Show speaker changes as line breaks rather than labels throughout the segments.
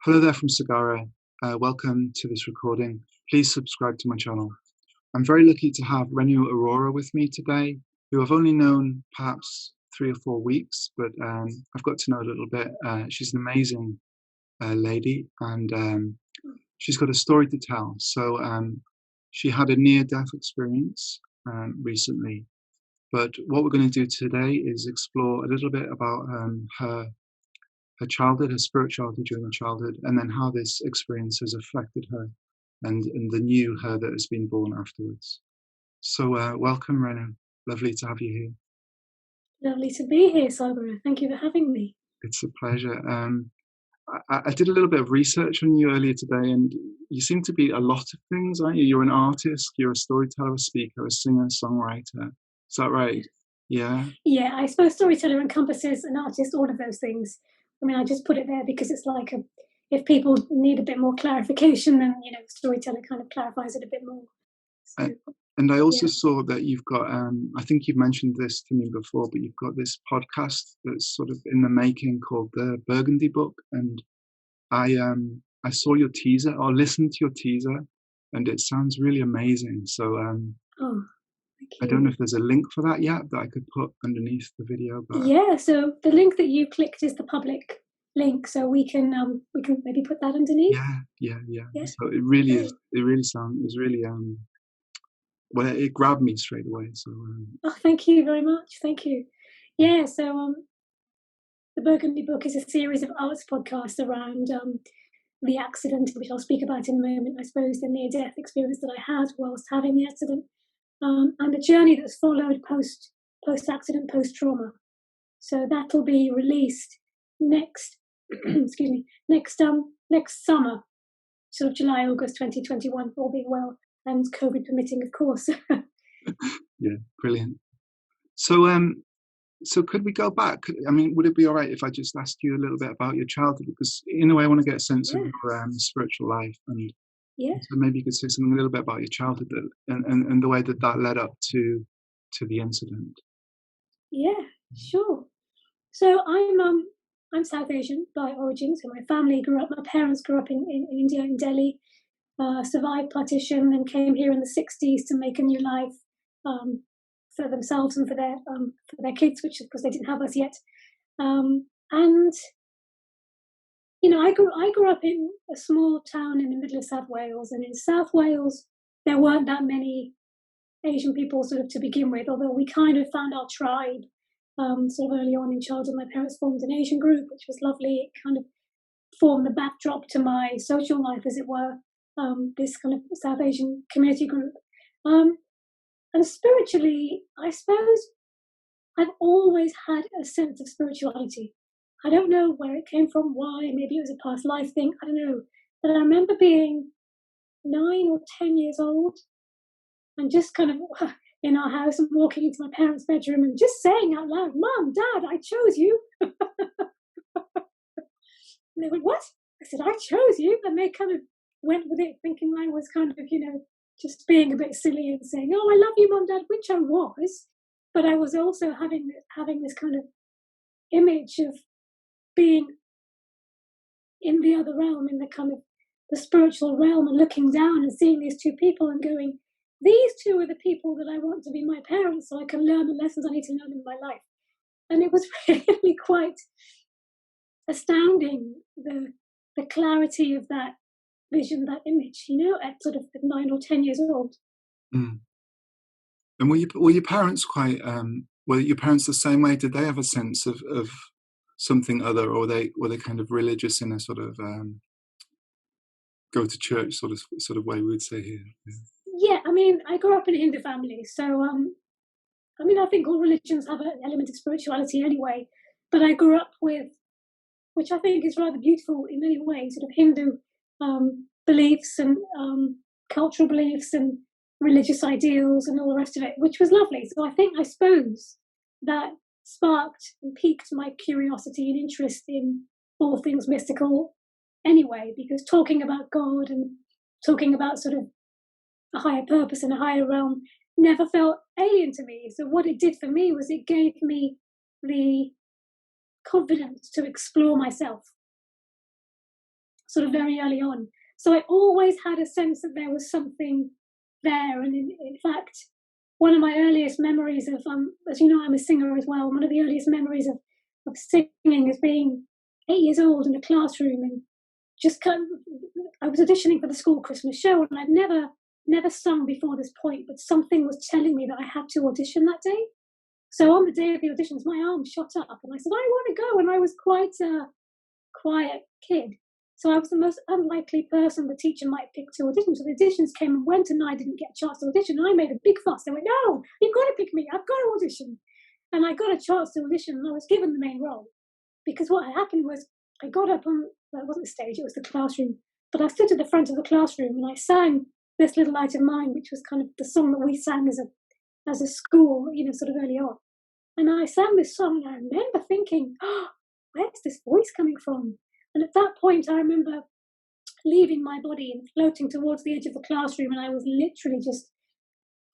Hello there from Sagara. Welcome to this recording. Please subscribe to my channel. I'm very lucky to have Renu Arora with me today, who I've only known perhaps 3 or 4 weeks, but I've got to know a little bit. She's an amazing lady, and she's got a story to tell. So she had a near-death experience recently, but what we're going to do today is explore a little bit about her childhood, her spirituality during her childhood, and then how this experience has affected her and the new her that has been born afterwards. So welcome, Renu. Lovely to have you here.
Lovely to be here, Sagara. Thank you for having me.
It's a pleasure. I did a little bit of research on you earlier today, and you seem to be a lot of things, aren't you? You're an artist, you're a storyteller, a speaker, a singer, songwriter. Is that right? Yeah?
Yeah, I suppose storyteller encompasses an artist, all of those things. I mean, I just put it there because it's like if people need a bit more clarification, then, storyteller kind of clarifies it a bit more. So,
and I also saw that you've got, I think you've mentioned this to me before, but you've got this podcast that's sort of in the making called the Burgundy Book. And I saw your teaser, or listened to your teaser, and it sounds really amazing. So I don't know if there's a link for that yet that I could put underneath the video. But
yeah, so the link that you clicked is the public link, so we can maybe put that underneath.
Yeah. So it really is. It really well, it grabbed me straight away. So
oh, thank you very much. Thank you. Yeah. So the Burgundy Book is a series of arts podcasts around the accident, which I'll speak about in a moment. I suppose the near-death experience that I had whilst having the accident. And the journey that's followed post-accident, post-trauma. So that'll be released next summer, sort of July, August 2021, all being well, and COVID permitting, of course.
Yeah, brilliant. So so could we go back? I mean, would it be all right if I just asked you a little bit about your childhood? Because in a way, I want to get a sense of your spiritual life, and so maybe you could say something a little bit about your childhood and the way that led up to the incident.
Yeah, sure. So I'm South Asian by origin. So my parents grew up in India, in Delhi, survived partition and came here in the 60s to make a new life for themselves and for their kids, which of course they didn't have us yet. And I grew up in a small town in the middle of South Wales, and in South Wales there weren't that many Asian people sort of to begin with, although we kind of found our tribe sort of early on in childhood. My parents formed an Asian group, which was lovely. It kind of formed the backdrop to my social life, as it were, this kind of South Asian community group. And spiritually, I suppose I've always had a sense of spirituality. I don't know where it came from, why, maybe it was a past life thing, I don't know. But I remember being 9 or 10 years old and just kind of in our house and walking into my parents' bedroom and just saying out loud, "Mom, Dad, I chose you." And they went, "What?" I said, "I chose you." And they kind of went with it, thinking I was kind of, just being a bit silly and saying, "Oh, I love you, Mom, Dad," which I was. But I was also having this kind of image of being in the other realm, in the kind of the spiritual realm, and looking down and seeing these two people and going, these two are the people that I want to be my parents, so I can learn the lessons I need to learn in my life. And it was really quite astounding, the clarity of that vision, that image, at sort of 9 or 10 years old.
Mm. And were your parents quite? Were your parents the same way? Did they have a sense of something other, or were they kind of religious in a sort of go to church sort of way we would say here?
Yeah, I mean, I grew up in a Hindu family, so I think all religions have an element of spirituality anyway. But I grew up with, which I think is rather beautiful in many ways, sort of Hindu beliefs and cultural beliefs and religious ideals and all the rest of it, which was lovely. So I suppose that sparked and piqued my curiosity and interest in all things mystical anyway, because talking about God and talking about sort of a higher purpose and a higher realm never felt alien to me. So what it did for me was it gave me the confidence to explore myself. sort of very early on. So I always had a sense that there was something there. And in fact, one of my earliest memories of, as you know, I'm a singer as well. One of the earliest memories of singing is being 8 years old in a classroom and just I was auditioning for the school Christmas show, and I'd never sung before this point, but something was telling me that I had to audition that day. So on the day of the auditions, my arm shot up, and I said, "I want to go." And I was quite a quiet kid, so I was the most unlikely person the teacher might pick to audition. So the auditions came and went, and I didn't get a chance to audition. And I made a big fuss. They went, "No, you've got to pick me. I've got to audition." And I got a chance to audition, and I was given the main role. Because what happened was I got up on, well, it wasn't the stage, it was the classroom, but I stood at the front of the classroom and I sang This Little Light of Mine, which was kind of the song that we sang as a school, sort of early on. And I sang this song and I remember thinking, oh, where's this voice coming from? And at that point, I remember leaving my body and floating towards the edge of the classroom, and I was literally just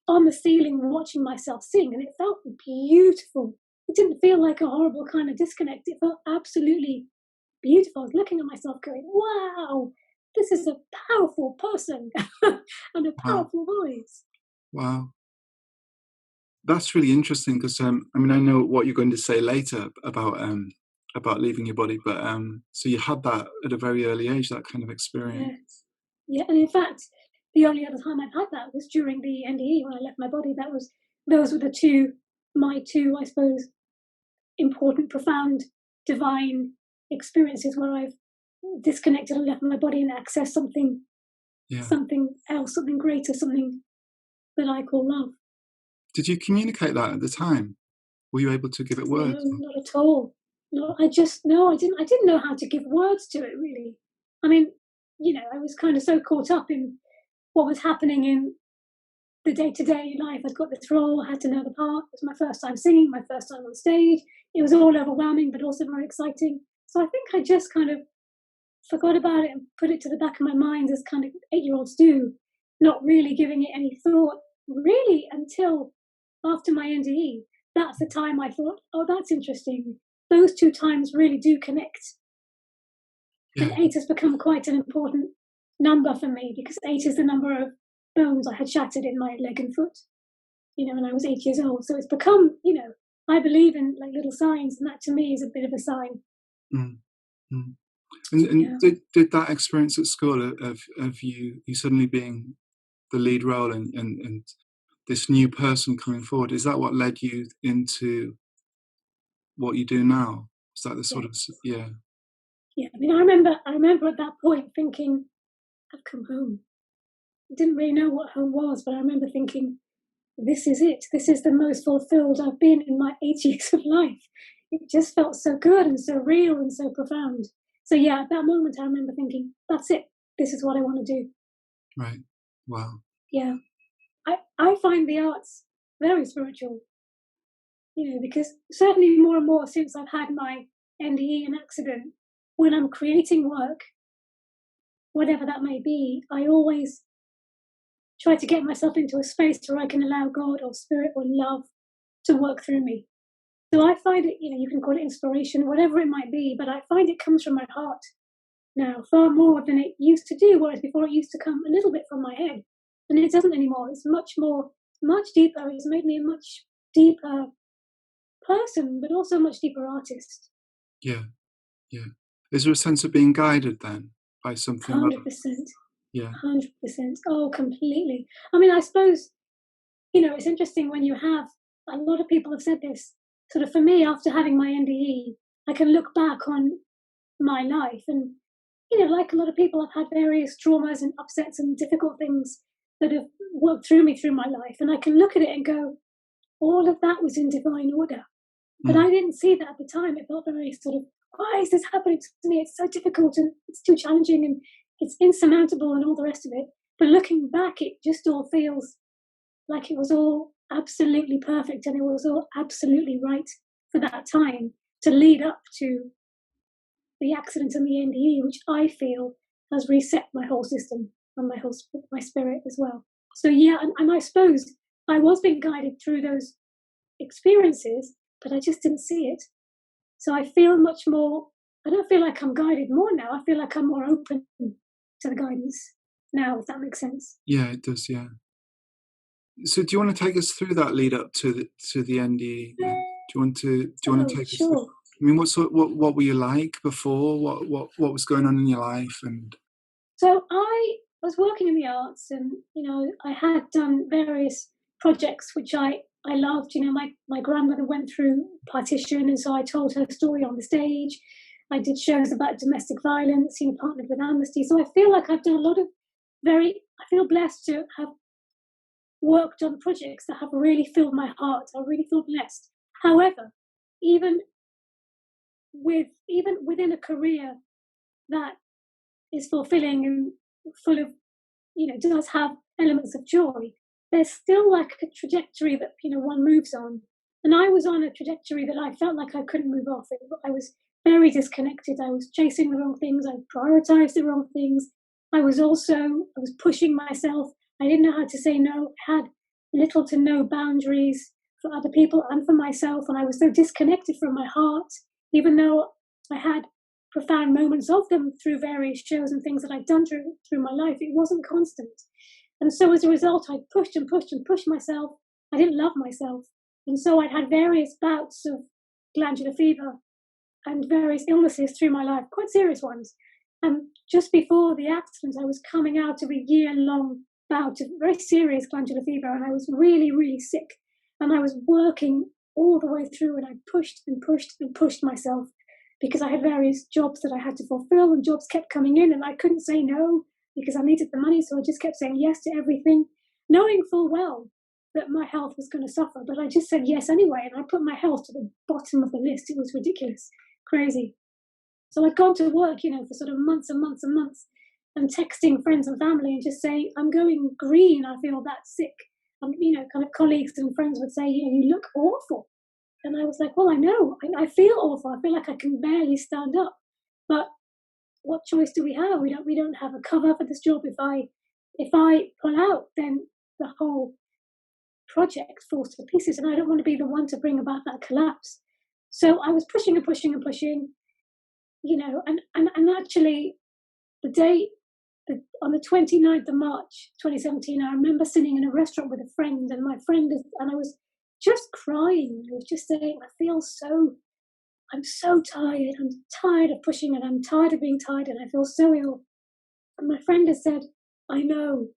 on the ceiling watching myself sing, and it felt beautiful. It didn't feel like a horrible kind of disconnect. It felt absolutely beautiful. I was looking at myself going, wow, this is a powerful person and a powerful voice.
Wow. That's really interesting because, I know what you're going to say later about leaving your body, but so you had that at a very early age, that kind of experience.
Yes. Yeah, and in fact, the only other time I've had that was during the NDE when I left my body. Those were my two, I suppose, important, profound, divine experiences where I've disconnected and left my body and accessed something else, something greater, something that I call love.
Did you communicate that at the time? Were you able to give it words?
No, not at all. No, I didn't know how to give words to it, really. I mean, I was kind of so caught up in what was happening in the day-to-day life. I'd got this role, I had to know the part. It was my first time singing, my first time on stage. It was all overwhelming, but also very exciting. So I think I just kind of forgot about it and put it to the back of my mind, as kind of 8-year-olds do, not really giving it any thought, really, until after my NDE. That's the time I thought, oh, that's interesting. Those two times really do connect. Yeah. And 8 has become quite an important number for me, because 8 is the number of bones I had shattered in my leg and foot, when I was 8 years old. So it's become, I believe in like little signs, and that to me is a bit of a sign.
Mm-hmm. And did that experience at school of you suddenly being the lead role and this new person coming forward, is that what led you into what you do now? Is that the sort of Yeah,
I mean, I remember at that point thinking, I've come home. I didn't really know what home was, but I remember thinking, this is it. This is the most fulfilled I've been in my 8 years of life. It just felt so good and so real and so profound. So yeah, at that moment, I remember thinking, that's it. This is what I want to do.
Right. Wow.
Yeah. I find the arts very spiritual, because certainly more and more since I've had my NDE and accident, when I'm creating work, whatever that may be, I always try to get myself into a space where I can allow God or spirit or love to work through me. So I find it, you can call it inspiration, whatever it might be, but I find it comes from my heart now far more than it used to do, whereas before it used to come a little bit from my head. And it doesn't anymore. It's much deeper. It's made me a much deeper person, but also a much deeper artist.
Yeah. Is there a sense of being guided then by something?
100%.
Yeah.
100%. Oh, completely. I mean, I suppose, it's interesting when you have, a lot of people have said this, sort of for me, after having my NDE, I can look back on my life and, like a lot of people, I've had various traumas and upsets and difficult things that have worked through me through my life. And I can look at it and go, all of that was in divine order. But I didn't see that at the time. It felt very sort of, why is this happening to me? It's so difficult and it's too challenging and it's insurmountable and all the rest of it. But looking back, it just all feels like it was all absolutely perfect and it was all absolutely right for that time to lead up to the accident and the NDE, which I feel has reset my whole system and my spirit as well. So yeah, and I suppose I was being guided through those experiences, but I just didn't see it. So I feel much more I don't feel like I'm guided more now. I feel like I'm more open to the guidance now, if that makes sense.
Yeah, it does. Yeah. So, do you want to take us through that lead up to the NDE? Do you want to
Oh,
take us through?
sure.
I mean, what were you like before? What was going on in your life? And
So I was working in the arts, and I had done various projects which I loved. My grandmother went through partition, and so I told her story on the stage. I did shows about domestic violence, partnered with Amnesty. So I feel like I've done a lot of I feel blessed to have worked on projects that have really filled my heart. I really feel blessed. However, even even within a career that is fulfilling and full of, does have elements of joy, there's still like a trajectory that, one moves on. And I was on a trajectory that I felt like I couldn't move off. I was very disconnected. I was chasing the wrong things. I prioritized the wrong things. I was pushing myself. I didn't know how to say no. I had little to no boundaries for other people and for myself. And I was so disconnected from my heart, even though I had profound moments of them through various shows and things that I'd done through my life. It wasn't constant. And so as a result, I pushed and pushed and pushed myself. I didn't love myself. And so I'd had various bouts of glandular fever and various illnesses through my life, quite serious ones. And just before the accident, I was coming out of a year-long bout of very serious glandular fever, and I was really, really sick. And I was working all the way through, and I pushed and pushed and pushed myself because I had various jobs that I had to fulfill, and jobs kept coming in, and I couldn't say no because I needed the money. So I just kept saying yes to everything, knowing full well that my health was going to suffer. But I just said yes anyway, and I put my health to the bottom of the list. It was ridiculous, crazy. So I'd gone to work, for sort of months and months and months, and texting friends and family and just saying, I'm going green, I feel that sick. Kind of colleagues and friends would say, you look awful. And I was like, well, I know, I feel awful. I feel like I can barely stand up. But what choice do we have? We don't have a cover for this job. If I pull out, then the whole project falls to pieces, and I don't want to be the one to bring about that collapse. So I was pushing and pushing and pushing, and actually the day on the 29th of March 2017, I remember sitting in a restaurant with a friend, and I was just crying. I was just saying, I'm so tired. I'm tired of pushing, and I'm tired of being tired, and I feel so ill. And my friend has said, I know.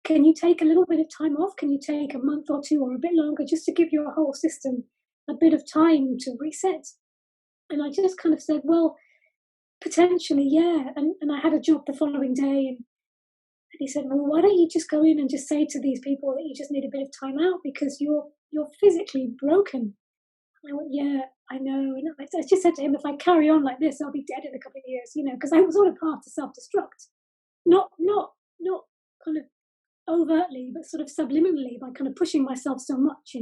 Can you take a little bit of time off? Can you take a month or two or a bit longer just to give your whole system a bit of time to reset? And I just kind of said, well, potentially, yeah. And I had a job the following day, and he said, well, why don't you just go in and just say to these people that you just need a bit of time out because you're physically broken. And I went, yeah, I know. And I just said to him, if I carry on like this, I'll be dead in a couple of years, because I was on a path to self-destruct. Not kind of overtly, but sort of subliminally by kind of pushing myself so much,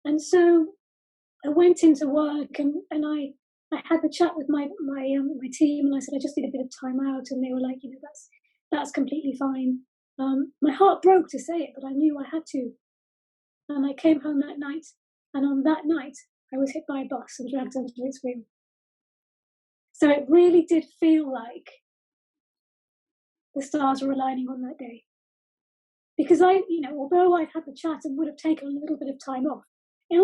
And so I went into work, and I had the chat with my team, and I said I just need a bit of time out, and they were like, that's completely fine. My heart broke to say it, but I knew I had to. And I came home that night, and on that night I was hit by a bus and dragged under its wheel. So it really did feel like the stars were aligning on that day. Because although I'd had the chat and would have taken a little bit of time off, in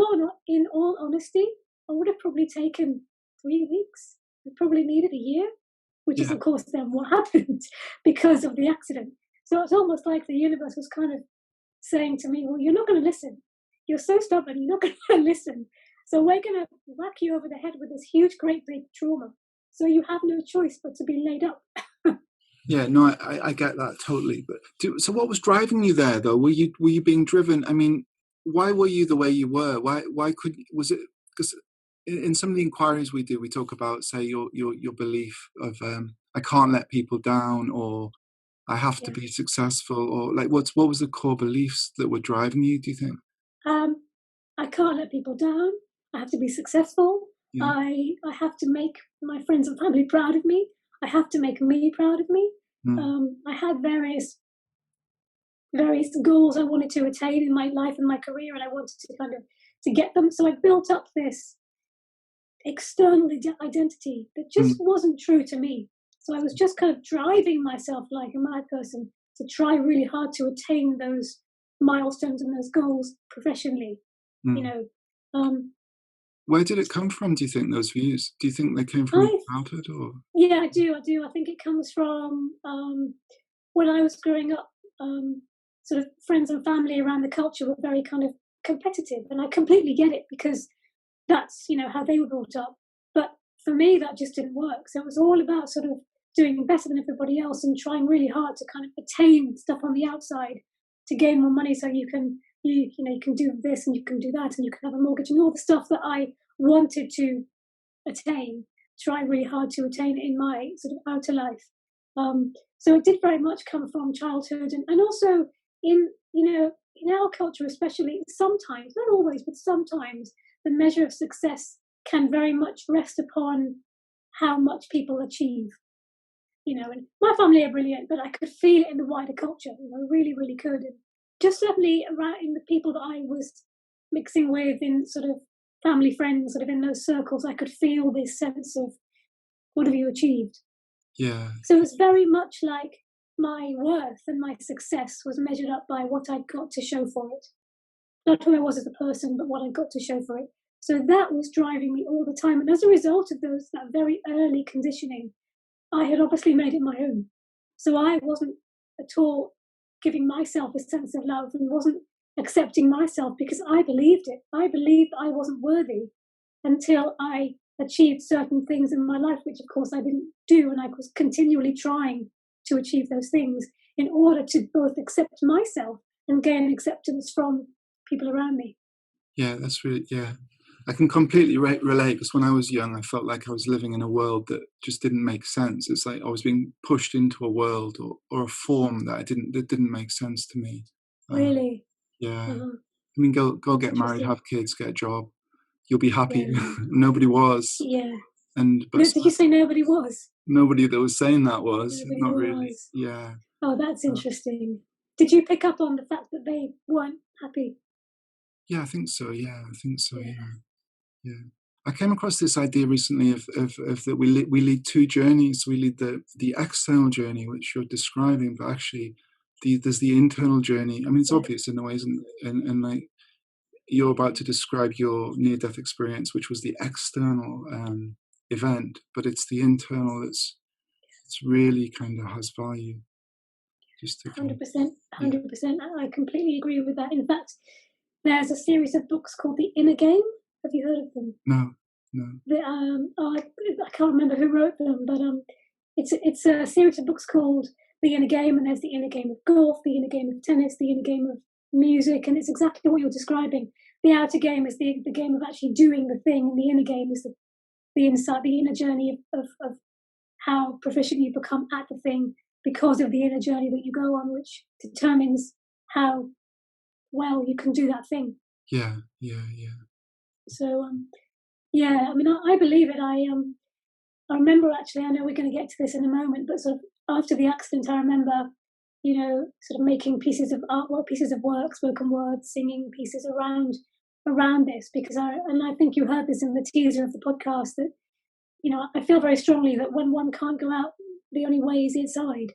all honesty, I would have probably taken 3 weeks. I probably needed a year, which is, of course, then what happened because of the accident. So it's almost like the universe was kind of saying to me, well, you're not going to listen. You're so stubborn, you're not going to listen. So we're going to whack you over the head with this huge, great big trauma. So you have no choice but to be laid up.
yeah, no, I get that totally. But so what was driving you there, though? Were you being driven? I mean, why were you the way you were? Why was it? Because in some of the inquiries we do, we talk about, say, your belief of I can't let people down, or I have to be successful, or like what was the core beliefs that were driving you, do you think?
I can't let people down. I have to be successful. Yeah. I have to make my friends and family proud of me. I have to make me proud of me. I had various goals I wanted to attain in my life and my career, and I wanted to kind of to get them. So I built up this external identity that just wasn't true to me. So I was just kind of driving myself like a mad person to try really hard to attain those milestones and those goals professionally. You know,
where did it come from? Do you think those views? Do you think they came from childhood, or?
Yeah, I do. I think it comes from when I was growing up. Sort of friends and family around the culture were very kind of competitive, and I completely get it because that's, you know, how they were brought up. But for me, that just didn't work. So it was all about sort of doing better than everybody else and trying really hard to kind of attain stuff on the outside to gain more money, so you can you can do this and you can do that and you can have a mortgage and all the stuff that I wanted to attain, try really hard to attain in my sort of outer life. So it did very much come from childhood, and also in in our culture especially, sometimes, not always, but sometimes the measure of success can very much rest upon how much people achieve. And my family are brilliant, but I could feel it in the wider culture. Really, really could. And just certainly around in the people that I was mixing with, in sort of family, friends, sort of in those circles, I could feel this sense of, what have you achieved?
Yeah.
So it was very much like my worth and my success was measured up by what I got to show for it. Not who I was as a person, but what I got to show for it. So that was driving me all the time. And as a result of that very early conditioning, I had obviously made it my own. So I wasn't at all giving myself a sense of love and wasn't accepting myself because I believed it. I believed I wasn't worthy until I achieved certain things in my life, which of course I didn't do. And I was continually trying to achieve those things in order to both accept myself and gain acceptance from people around me.
Yeah, that's really, yeah. I can completely relate, because when I was young, I felt like I was living in a world that just didn't make sense. It's like I was being pushed into a world or a form that didn't make sense to me.
Really?
Yeah.
Uh-huh.
I mean, go get married, have kids, get a job. You'll be happy.
Yeah.
Nobody was.
Yeah.
But
No, did you say nobody was?
Nobody that was saying that was.
Nobody
Not
was.
really. Yeah.
Oh, that's interesting. Did you pick up on the fact that they weren't happy?
Yeah, I think so. Yeah, I think so. Yeah. I came across this idea recently of that we lead two journeys. We lead the external journey, which you're describing, but actually there's the internal journey. I mean, it's obvious in a way, and like you're about to describe your near-death experience, which was the external event, but it's the internal that's really kind of has value. Just to
100%, 100%. I completely agree with that. In fact, there's a series of books called The Inner Game. Have you heard of them?
No.
I can't remember who wrote them, but it's a series of books called The Inner Game, and there's The Inner Game of Golf, The Inner Game of Tennis, The Inner Game of Music, and it's exactly what you're describing. The outer game is the game of actually doing the thing, and the inner game is the inside, the inner journey of how proficient you become at the thing because of the inner journey that you go on, which determines how well you can do that thing.
Yeah.
So, yeah, I mean, I believe it. I remember, actually, I know we're going to get to this in a moment, but sort of after the accident, I remember, sort of making pieces of artwork, pieces of work, spoken words, singing pieces around this, because I think you heard this in the teaser of the podcast, that, I feel very strongly that when one can't go out, the only way is inside.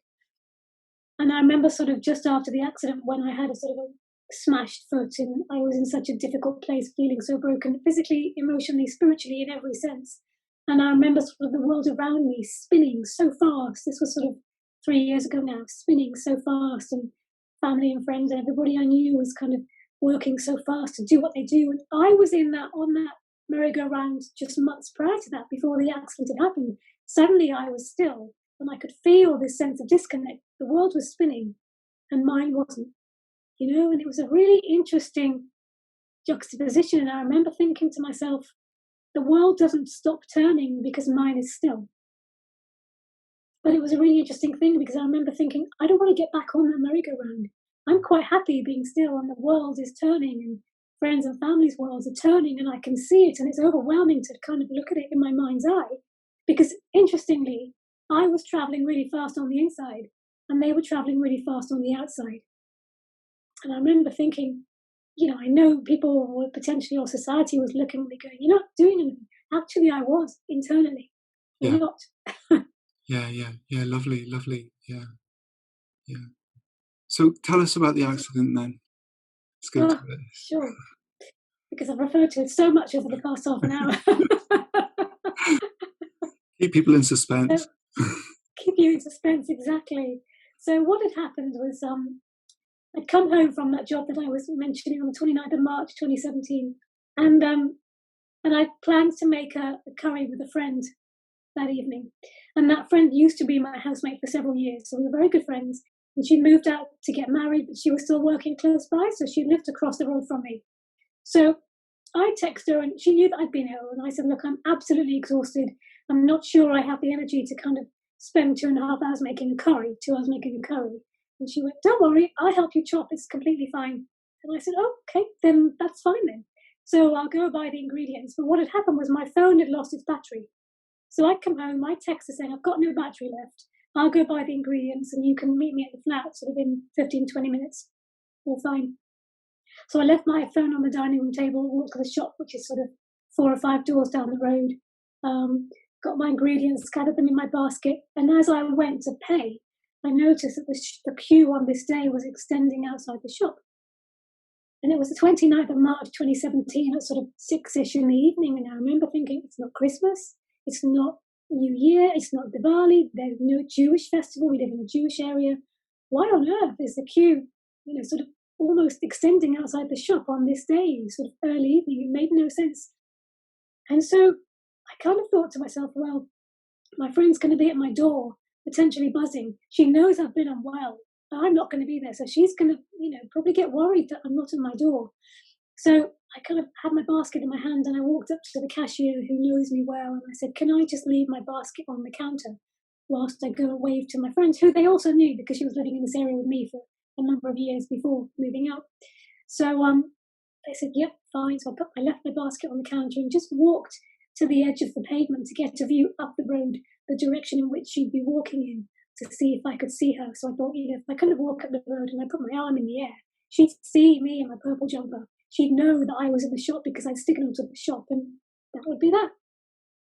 And I remember sort of just after the accident, when I had a sort of a smashed foot and I was in such a difficult place, feeling so broken, physically, emotionally, spiritually, in every sense. And I remember sort of the world around me spinning so fast. This was sort of 3 years ago now, spinning so fast, and family and friends and everybody I knew was kind of working so fast to do what they do. And I was on that merry-go-round just months prior to that, before the accident had happened. Suddenly I was still, and I could feel this sense of disconnect. The world was spinning and mine wasn't, and it was a really interesting juxtaposition. And I remember thinking to myself, the world doesn't stop turning because mine is still. But it was a really interesting thing, because I remember thinking, I don't want to get back on that merry-go-round. I'm quite happy being still, and the world is turning, and friends and family's worlds are turning, and I can see it, and it's overwhelming to kind of look at it in my mind's eye. Because interestingly, I was traveling really fast on the inside, and they were traveling really fast on the outside. And I remember thinking, I know people were potentially, or society was looking at me going, you're not doing anything. actually I was internally a
Yeah.
lot.
Yeah. Lovely. Yeah. So tell us about the accident then. Let's get to
Oh,
it.
sure, because I've referred to it so much over the past half an hour.
Keep people in
So,
suspense.
keep you in suspense, exactly. So what had happened was I'd come home from that job that I was mentioning on the 29th of March 2017, and I planned to make a curry with a friend that evening. And that friend used to be my housemate for several years, so we were very good friends. And she moved out to get married, but she was still working close by, so she lived across the road from me. So I texted her, and she knew that I'd been ill. And I said, "Look, I'm absolutely exhausted. I'm not sure I have the energy to kind of spend 2.5 hours making a curry, 2 hours making a curry." And she went, "Don't worry, I'll help you chop. It's completely fine." And I said, "Oh, okay, then that's fine then." So I'll go buy the ingredients. But what had happened was my phone had lost its battery. So I come home, my text is saying, "I've got no battery left. I'll go buy the ingredients and you can meet me at the flat sort of in 15, 20 minutes. All fine." So I left my phone on the dining room table, walked to the shop, which is sort of 4 or 5 doors down the road, got my ingredients, scattered them in my basket. And as I went to pay, I noticed that the queue on this day was extending outside the shop. And it was the 29th of March 2017 at sort of 6-ish in the evening. And I remember thinking, it's not Christmas, it's not New Year, it's not Diwali, there's no Jewish festival, we live in a Jewish area. Why on earth is the queue, sort of almost extending outside the shop on this day, sort of early evening? It made no sense. And so I kind of thought to myself, well, my friend's going to be at my door, potentially buzzing. She knows I've been unwell. I'm not going to be there. So she's going to, probably get worried that I'm not at my door. So I kind of had my basket in my hand and I walked up to the cashier who knows me well. And I said, "Can I just leave my basket on the counter whilst I go and wave to my friends," who they also knew because she was living in this area with me for a number of years before moving out. So they said, "Yep, fine." So I left my basket on the counter and just walked to the edge of the pavement to get a view up the road, the direction in which she'd be walking in, to see if I could see her. So I thought, if I kind of walk up the road and I put my arm in the air, she'd see me in my purple jumper. She'd know that I was in the shop because I'd signaled to the shop, and that would be that.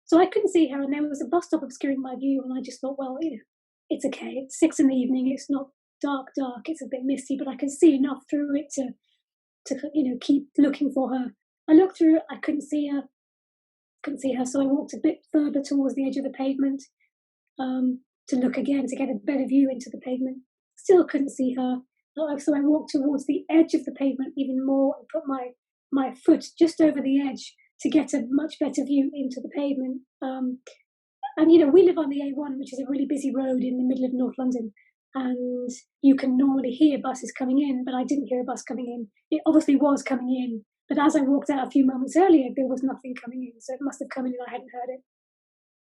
So I couldn't see her, and there was a bus stop obscuring my view, and I just thought, well, it's okay. It's 6 in the evening. It's not dark. It's a bit misty, but I can see enough through it to keep looking for her. I looked through it. I couldn't see her. So I walked a bit further towards the edge of the pavement to look again to get a better view into the pavement. Still couldn't see her. So I walked towards the edge of the pavement even more and put my foot just over the edge to get a much better view into the pavement. And we live on the A1, which is a really busy road in the middle of North London. And you can normally hear buses coming in, but I didn't hear a bus coming in. It obviously was coming in, but as I walked out a few moments earlier, there was nothing coming in. So it must have come in and I hadn't heard it.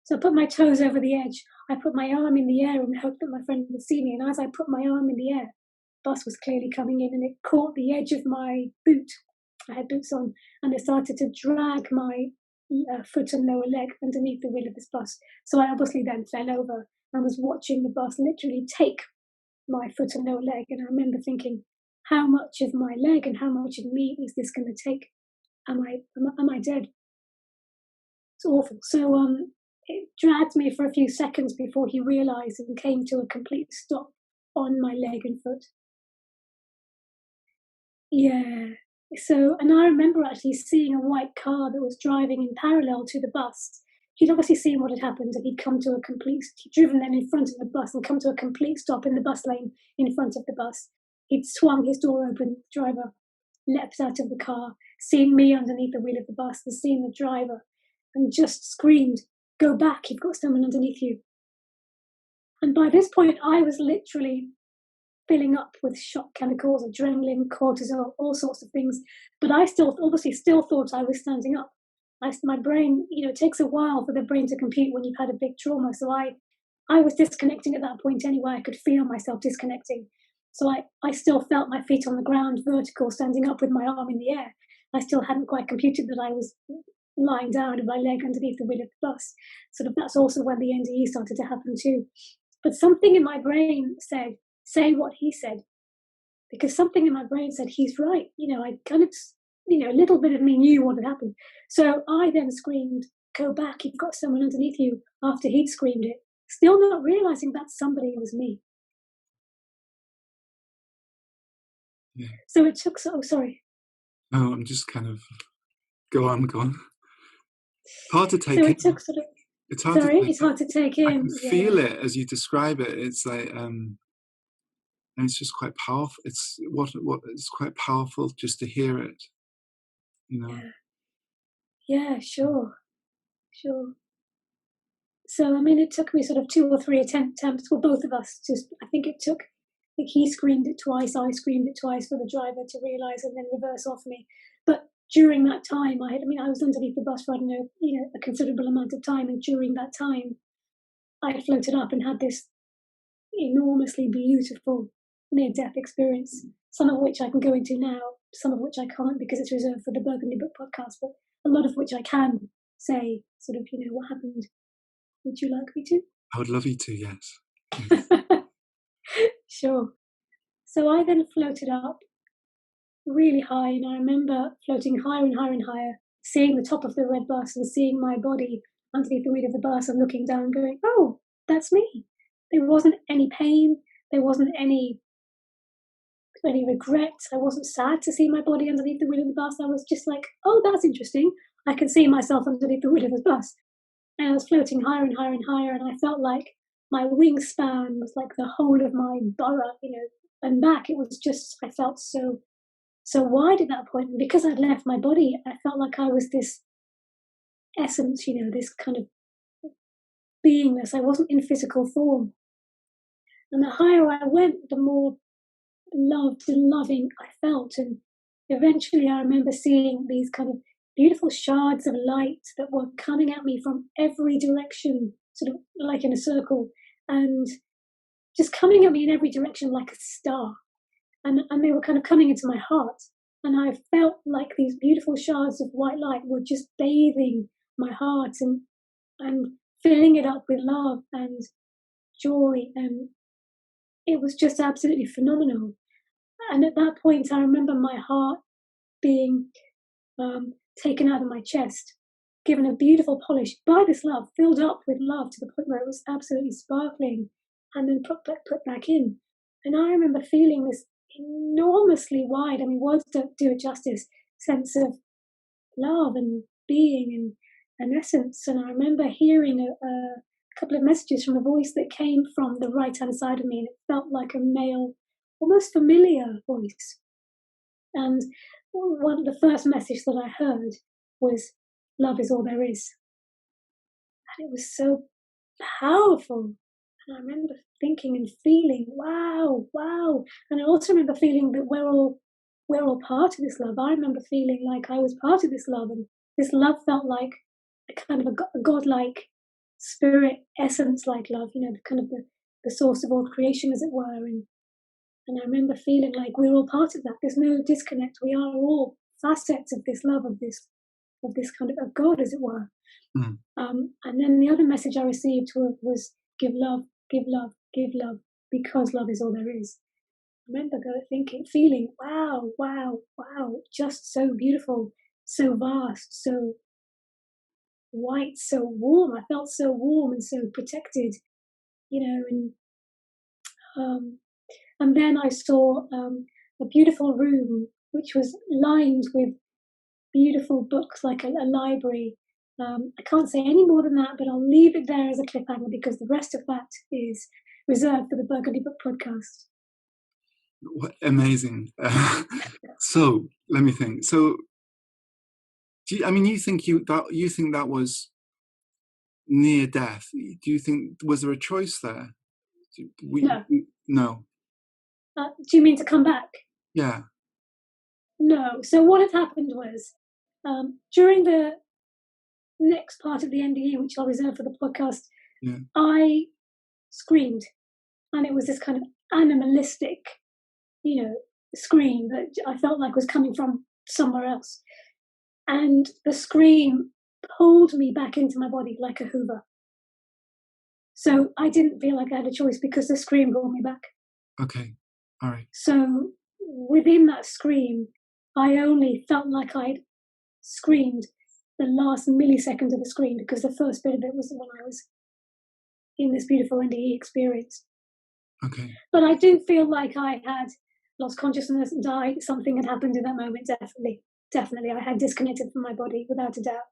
So I put my toes over the edge. I put my arm in the air and hoped that my friend would see me. And as I put my arm in the air, the bus was clearly coming in and it caught the edge of my boot. I had boots on, and it started to drag my foot and lower leg underneath the wheel of this bus. So I obviously then fell over and was watching the bus literally take my foot and lower leg. And I remember thinking, how much of my leg and how much of me is this going to take? Am I dead? It's awful. So it dragged me for a few seconds before he realized and came to a complete stop on my leg and foot. Yeah. So, and I remember actually seeing a white car that was driving in parallel to the bus. He'd obviously seen what had happened and he'd driven then in front of the bus and come to a complete stop in the bus lane in front of the bus. He'd swung his door open, the driver leapt out of the car, seeing me underneath the wheel of the bus and seeing the driver, and just screamed, "Go back, you've got someone underneath you." And by this point, I was literally filling up with shock chemicals, adrenaline, cortisol, all sorts of things. But I obviously still thought I was standing up. My brain, it takes a while for the brain to compute when you've had a big trauma. So I was disconnecting at that point anyway. I could feel myself disconnecting. So I still felt my feet on the ground, vertical, standing up with my arm in the air. I still hadn't quite computed that I was lying down with my leg underneath the wheel of the bus. Sort of that's also when the NDE started to happen too. But something in my brain said, say what he said, because something in my brain said he's right. I kind of, a little bit of me knew what had happened. So I then screamed, go back, you've got someone underneath you, after he'd screamed it, still not realizing that somebody was me.
Yeah.
So it took, oh, sorry.
No, I'm just kind of, go on. Hard to take
So
in.
it took sort of,
It's hard to
it's hard to take in.
I can feel it as you describe it. It's like, and it's just quite powerful. It's it's quite powerful just to hear it, you know.
Yeah, sure. So I mean, it took me sort of 2 or 3 attempts for both of us. Just, I think it took, like, he screamed it twice, I screamed it twice for the driver to realise and then reverse off me. But during that time, I was underneath the bus for, I don't know, a considerable amount of time, and during that time, I had floated up and had this enormously beautiful near-death experience. Some of which I can go into now, some of which I can't because it's reserved for the Burgundy Book podcast. But a lot of which I can say, sort of, what happened. Would you like me to?
I would love you to, yes.
Sure. So I then floated up really high, and I remember floating higher and higher and higher, seeing the top of the red bus and seeing my body underneath the weight of the bus, and looking down going, oh, that's me. There wasn't any pain. There wasn't any regret. I wasn't sad to see my body underneath the wheel of the bus. I was just like, oh, that's interesting. I can see myself underneath the wheel of the bus. And I was floating higher and higher and higher, and I felt like my wingspan was like the whole of my borough, and back. It was just, I felt so wide at that point. And because I'd left my body, I felt like I was this essence, this kind of beingness. I wasn't in physical form. And the higher I went, the more loved and loving I felt. And eventually I remember seeing these kind of beautiful shards of light that were coming at me from every direction, sort of like in a circle, and just coming at me in every direction like a star. And they were kind of coming into my heart. And I felt like these beautiful shards of white light were just bathing my heart and filling it up with love and joy. And it was just absolutely phenomenal. And at that point, I remember my heart being taken out of my chest, given a beautiful polish by this love, filled up with love to the point where it was absolutely sparkling, and then put back in. And I remember feeling this enormously wide, words don't do it justice, sense of love and being and essence. And I remember hearing a couple of messages from a voice that came from the right-hand side of me, and it felt like a male, almost familiar voice. And one of the first message that I heard was, love is all there is. And it was so powerful. And I remember thinking and feeling, wow. And I also remember feeling that we're all part of this love. I remember feeling like I was part of this love, and this love felt like a kind of a godlike spirit essence, like love, the kind of the source of all creation, as it were. And I remember feeling like we're all part of that. There's no disconnect. We are all facets of this love, of this kind of God, as it were.
Mm.
And then the other message I received was give love, give love, give love, because love is all there is. I remember feeling, wow, just so beautiful, so vast, so white, so warm. I felt so warm and so protected, and then I saw a beautiful room which was lined with beautiful books, like a library. I can't say any more than that, but I'll leave it there as a cliffhanger because the rest of that is reserved for the Burgundy Book podcast.
What amazing! So let me think. So, you think that was near death? Do you think, was there a choice there?
No.
No.
Do you mean to come back?
Yeah.
No. So what had happened was, during the next part of the NDE, which I'll reserve for the podcast,
Yeah.
I screamed, and it was this kind of animalistic, scream that I felt like was coming from somewhere else. And the scream pulled me back into my body like a hoover. So I didn't feel like I had a choice because the scream brought me back.
Okay. All right.
So within that scream, I only felt like I'd screamed the last millisecond of the screen, because the first bit of it was when I was in this beautiful NDE experience.
Okay.
But I do feel like I had lost consciousness and died. Something had happened in that moment, definitely. I had disconnected from my body, without a doubt.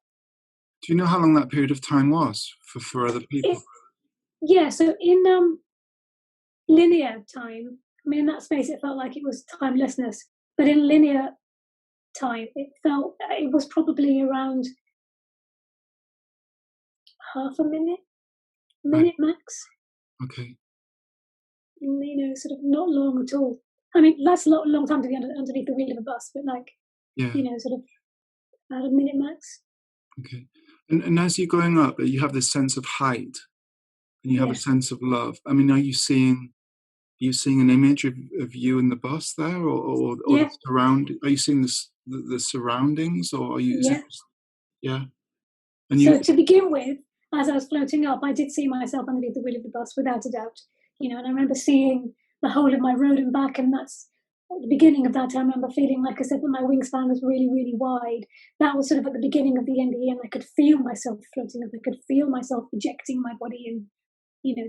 Do you know how long that period of time was for other people?
Yeah, so in linear time, I mean, in that space, it felt like it was timelessness. But in linear time, it was probably around half a minute
Right.
max.
Okay.
Sort of not long at all. I mean, that's a long time to be underneath the wheel of a bus, but like,
Yeah.
Sort of about a minute max.
Okay. And as you're growing up, you have this sense of height, and you have a sense of love. I mean, are you seeing an image of you in the bus there, or
Yeah.
the surround? Are you seeing the surroundings, or are you? Is it
Yeah.
just, yeah. And
So
you.
to begin with, as I was floating up, I did see myself underneath the wheel of the bus, without a doubt. And I remember seeing the whole of my road and back, and that's at the beginning of that. I remember feeling, like I said, that my wingspan was really, really wide. That was sort of at the beginning of the NDE, and I could feel myself floating up. I could feel myself ejecting my body and,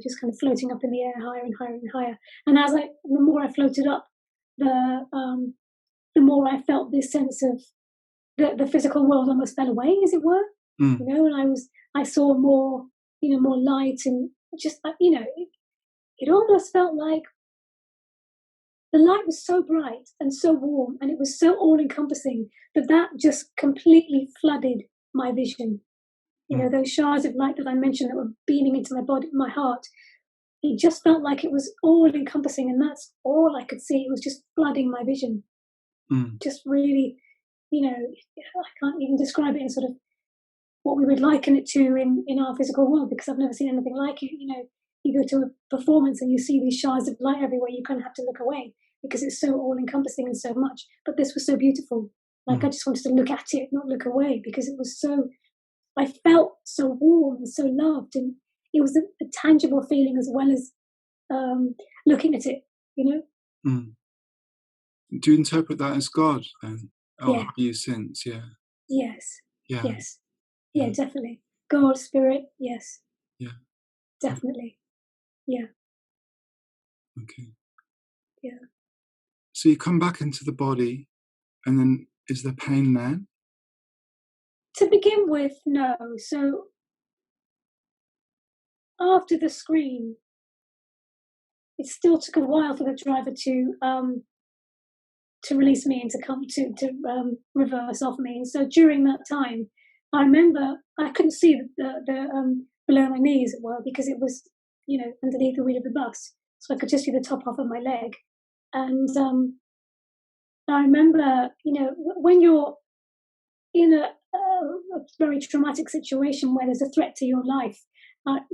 just kind of floating up in the air higher and higher and higher. And the more I floated up, the more I felt this sense of the physical world almost fell away, as it were.
Mm.
And I saw more, more light, and just, it almost felt like the light was so bright and so warm, and it was so all-encompassing that just completely flooded my vision. Those shards of light that I mentioned that were beaming into my body, my heart, it just felt like it was all-encompassing, and that's all I could see. It was just flooding my vision.
Mm.
Just really, I can't even describe it in sort of what we would liken it to in our physical world, because I've never seen anything like it. You go to a performance and you see these shards of light everywhere. You kind of have to look away because it's so all-encompassing and so much. But this was so beautiful. Like, I just wanted to look at it, not look away, because it was so, I felt so warm and so loved. And it was a tangible feeling, as well as looking at it,
Mm. Do you interpret that as God then? Or
Yeah.
have you since? Yeah.
Yes.
Yeah.
Yes.
Yeah.
Yeah, definitely. God, spirit, yes.
Yeah.
Definitely. Yeah.
Okay.
Yeah.
So you come back into the body, and then is there pain then?
To begin with, no. So after the screen, it still took a while for the driver to release me and to come to reverse off me. And so during that time, I remember I couldn't see the below my knee, as it were, because it was underneath the wheel of the bus, so I could just see the top half of my leg. And I remember, when you're in a very traumatic situation where there's a threat to your life,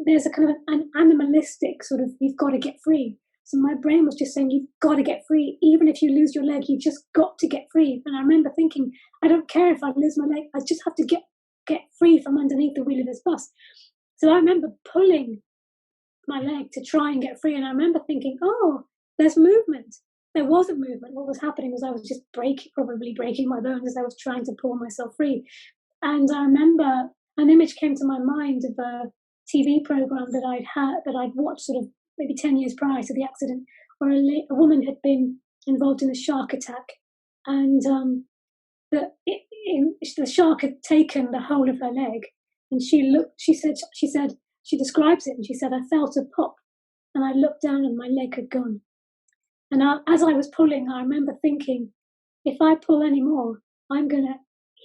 there's a kind of an animalistic sort of, you've got to get free. So my brain was just saying, you've got to get free. Even if you lose your leg, you've just got to get free. And I remember thinking, I don't care if I lose my leg, I just have to get free from underneath the wheel of this bus. So I remember pulling my leg to try and get free. And I remember thinking, oh, there's movement. There wasn't movement. What was happening was I was just probably breaking my bones as I was trying to pull myself free. And I remember an image came to my mind of a TV program that I'd watched sort of maybe 10 years prior to the accident, where a woman had been involved in a shark attack, and the shark had taken the whole of her leg. And she describes it, and she said, I felt a pop, and I looked down and my leg had gone. And as I was pulling, I remember thinking, if I pull any more, I'm going to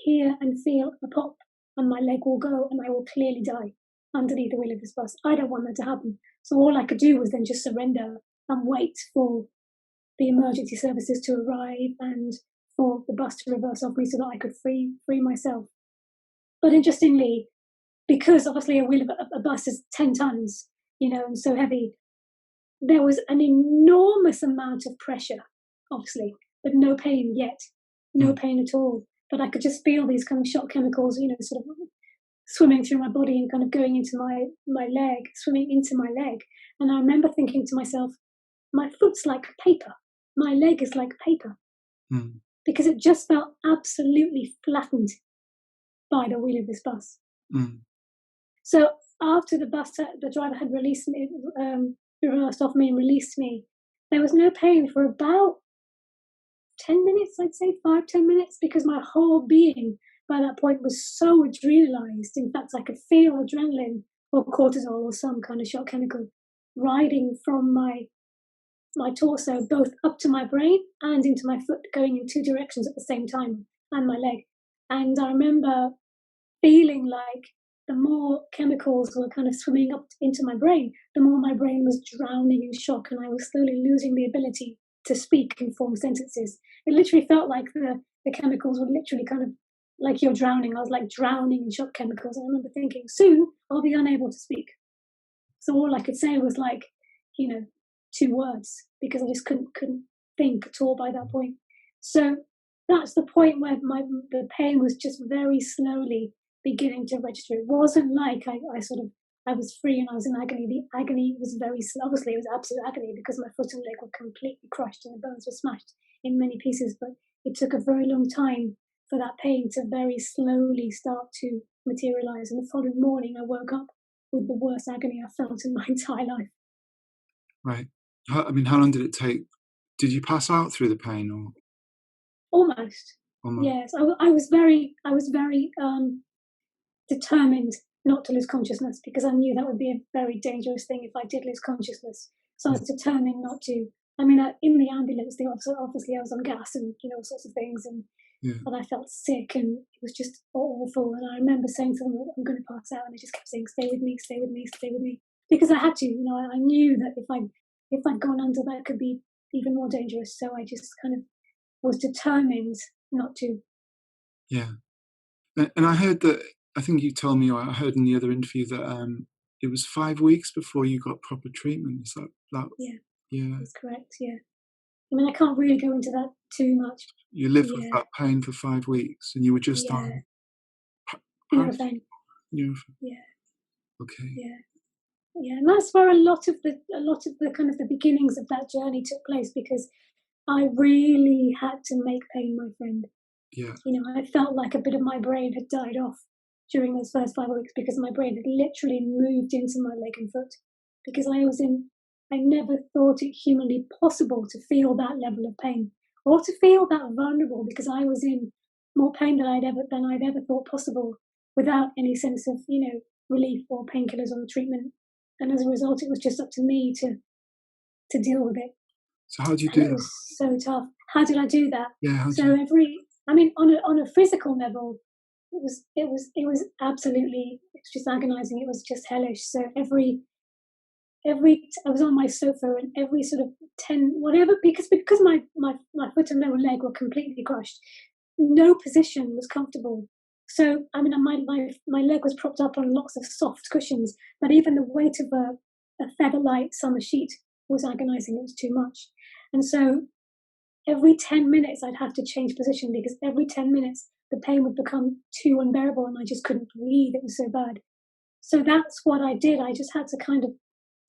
hear and feel a pop, and my leg will go, and I will clearly die underneath the wheel of this bus. I don't want that to happen. So all I could do was then just surrender and wait for the emergency services to arrive and for the bus to reverse off me so that I could free myself. But interestingly, because obviously a bus is 10 tons, and so heavy, there was an enormous amount of pressure, obviously, but no pain yet, no pain at all. But I could just feel these kind of shock chemicals, sort of swimming through my body and kind of going into my leg, swimming into my leg. And I remember thinking to myself, my foot's like paper, my leg is like paper, because it just felt absolutely flattened. by the wheel of this bus.
Mm.
So after the driver had released me, reversed off me and released me, there was no pain for about 10 minutes, I'd say 5-10 minutes, because my whole being by that point was so adrenalized. In fact, I could feel adrenaline or cortisol or some kind of shock chemical riding from my torso, both up to my brain and into my foot, going in two directions at the same time, and my leg. And I remember feeling like the more chemicals were kind of swimming up into my brain, the more my brain was drowning in shock, and I was slowly losing the ability to speak and form sentences. It literally felt like the chemicals were literally kind of like you're drowning. I was like drowning in shock chemicals. And I remember thinking, soon I'll be unable to speak. So all I could say was like, 2 words, because I just couldn't think at all by that point. So that's the point where the pain was just very slowly beginning to register. It wasn't like I was free and I was in agony. The agony was obviously it was absolute agony, because my foot and leg were completely crushed and the bones were smashed in many pieces. But it took a very long time for that pain to very slowly start to materialize. And the following morning, I woke up with the worst agony I felt in my entire life.
Right. How long did it take? Did you pass out through the pain, or?
Almost. Yes, I was very determined not to lose consciousness, because I knew that would be a very dangerous thing if I did lose consciousness. So I was determined not to. I mean, in the ambulance, obviously I was on gas and all sorts of things, and I felt sick, and it was just awful. And I remember saying to them, "I'm going to pass out," and they just kept saying, "Stay with me, stay with me, stay with me," because I had to. I knew that if I'd gone under, that could be even more dangerous. So I just kind of was determined not to.
Yeah. And I heard that, I think you told me, or I heard in the other interview, that it was 5 weeks before you got proper treatment. Is that?
Yeah.
Yeah.
That's correct. Yeah. I mean, I can't really go into that too much.
You lived with that pain for 5 weeks, and you were just on
Nurofen.
Nurofen.
Yeah.
Okay.
Yeah. Yeah, and that's where a lot of the kind of the beginnings of that journey took place, because I really had to make pain my friend.
Yeah.
I felt like a bit of my brain had died off during those first 5 weeks, because my brain had literally moved into my leg and foot, because I never thought it humanly possible to feel that level of pain, or to feel that vulnerable, because I was in more pain than I'd ever thought possible, without any sense of relief or painkillers or treatment. And as a result, it was just up to me to deal with it.
So how did you
And
do
it
that?
was so tough. How did I do that?
Yeah.
On a physical level, it was absolutely, it's just agonizing. It was just hellish. So I was on my sofa, and every sort of 10 whatever, because my foot and lower leg were completely crushed. No position was comfortable. So my leg was propped up on lots of soft cushions, but even the weight of a feather light summer sheet was agonizing. It was too much. And so every 10 minutes I'd have to change position, because every 10 minutes the pain would become too unbearable and I just couldn't breathe. It was so bad. So that's what I did. I just had to kind of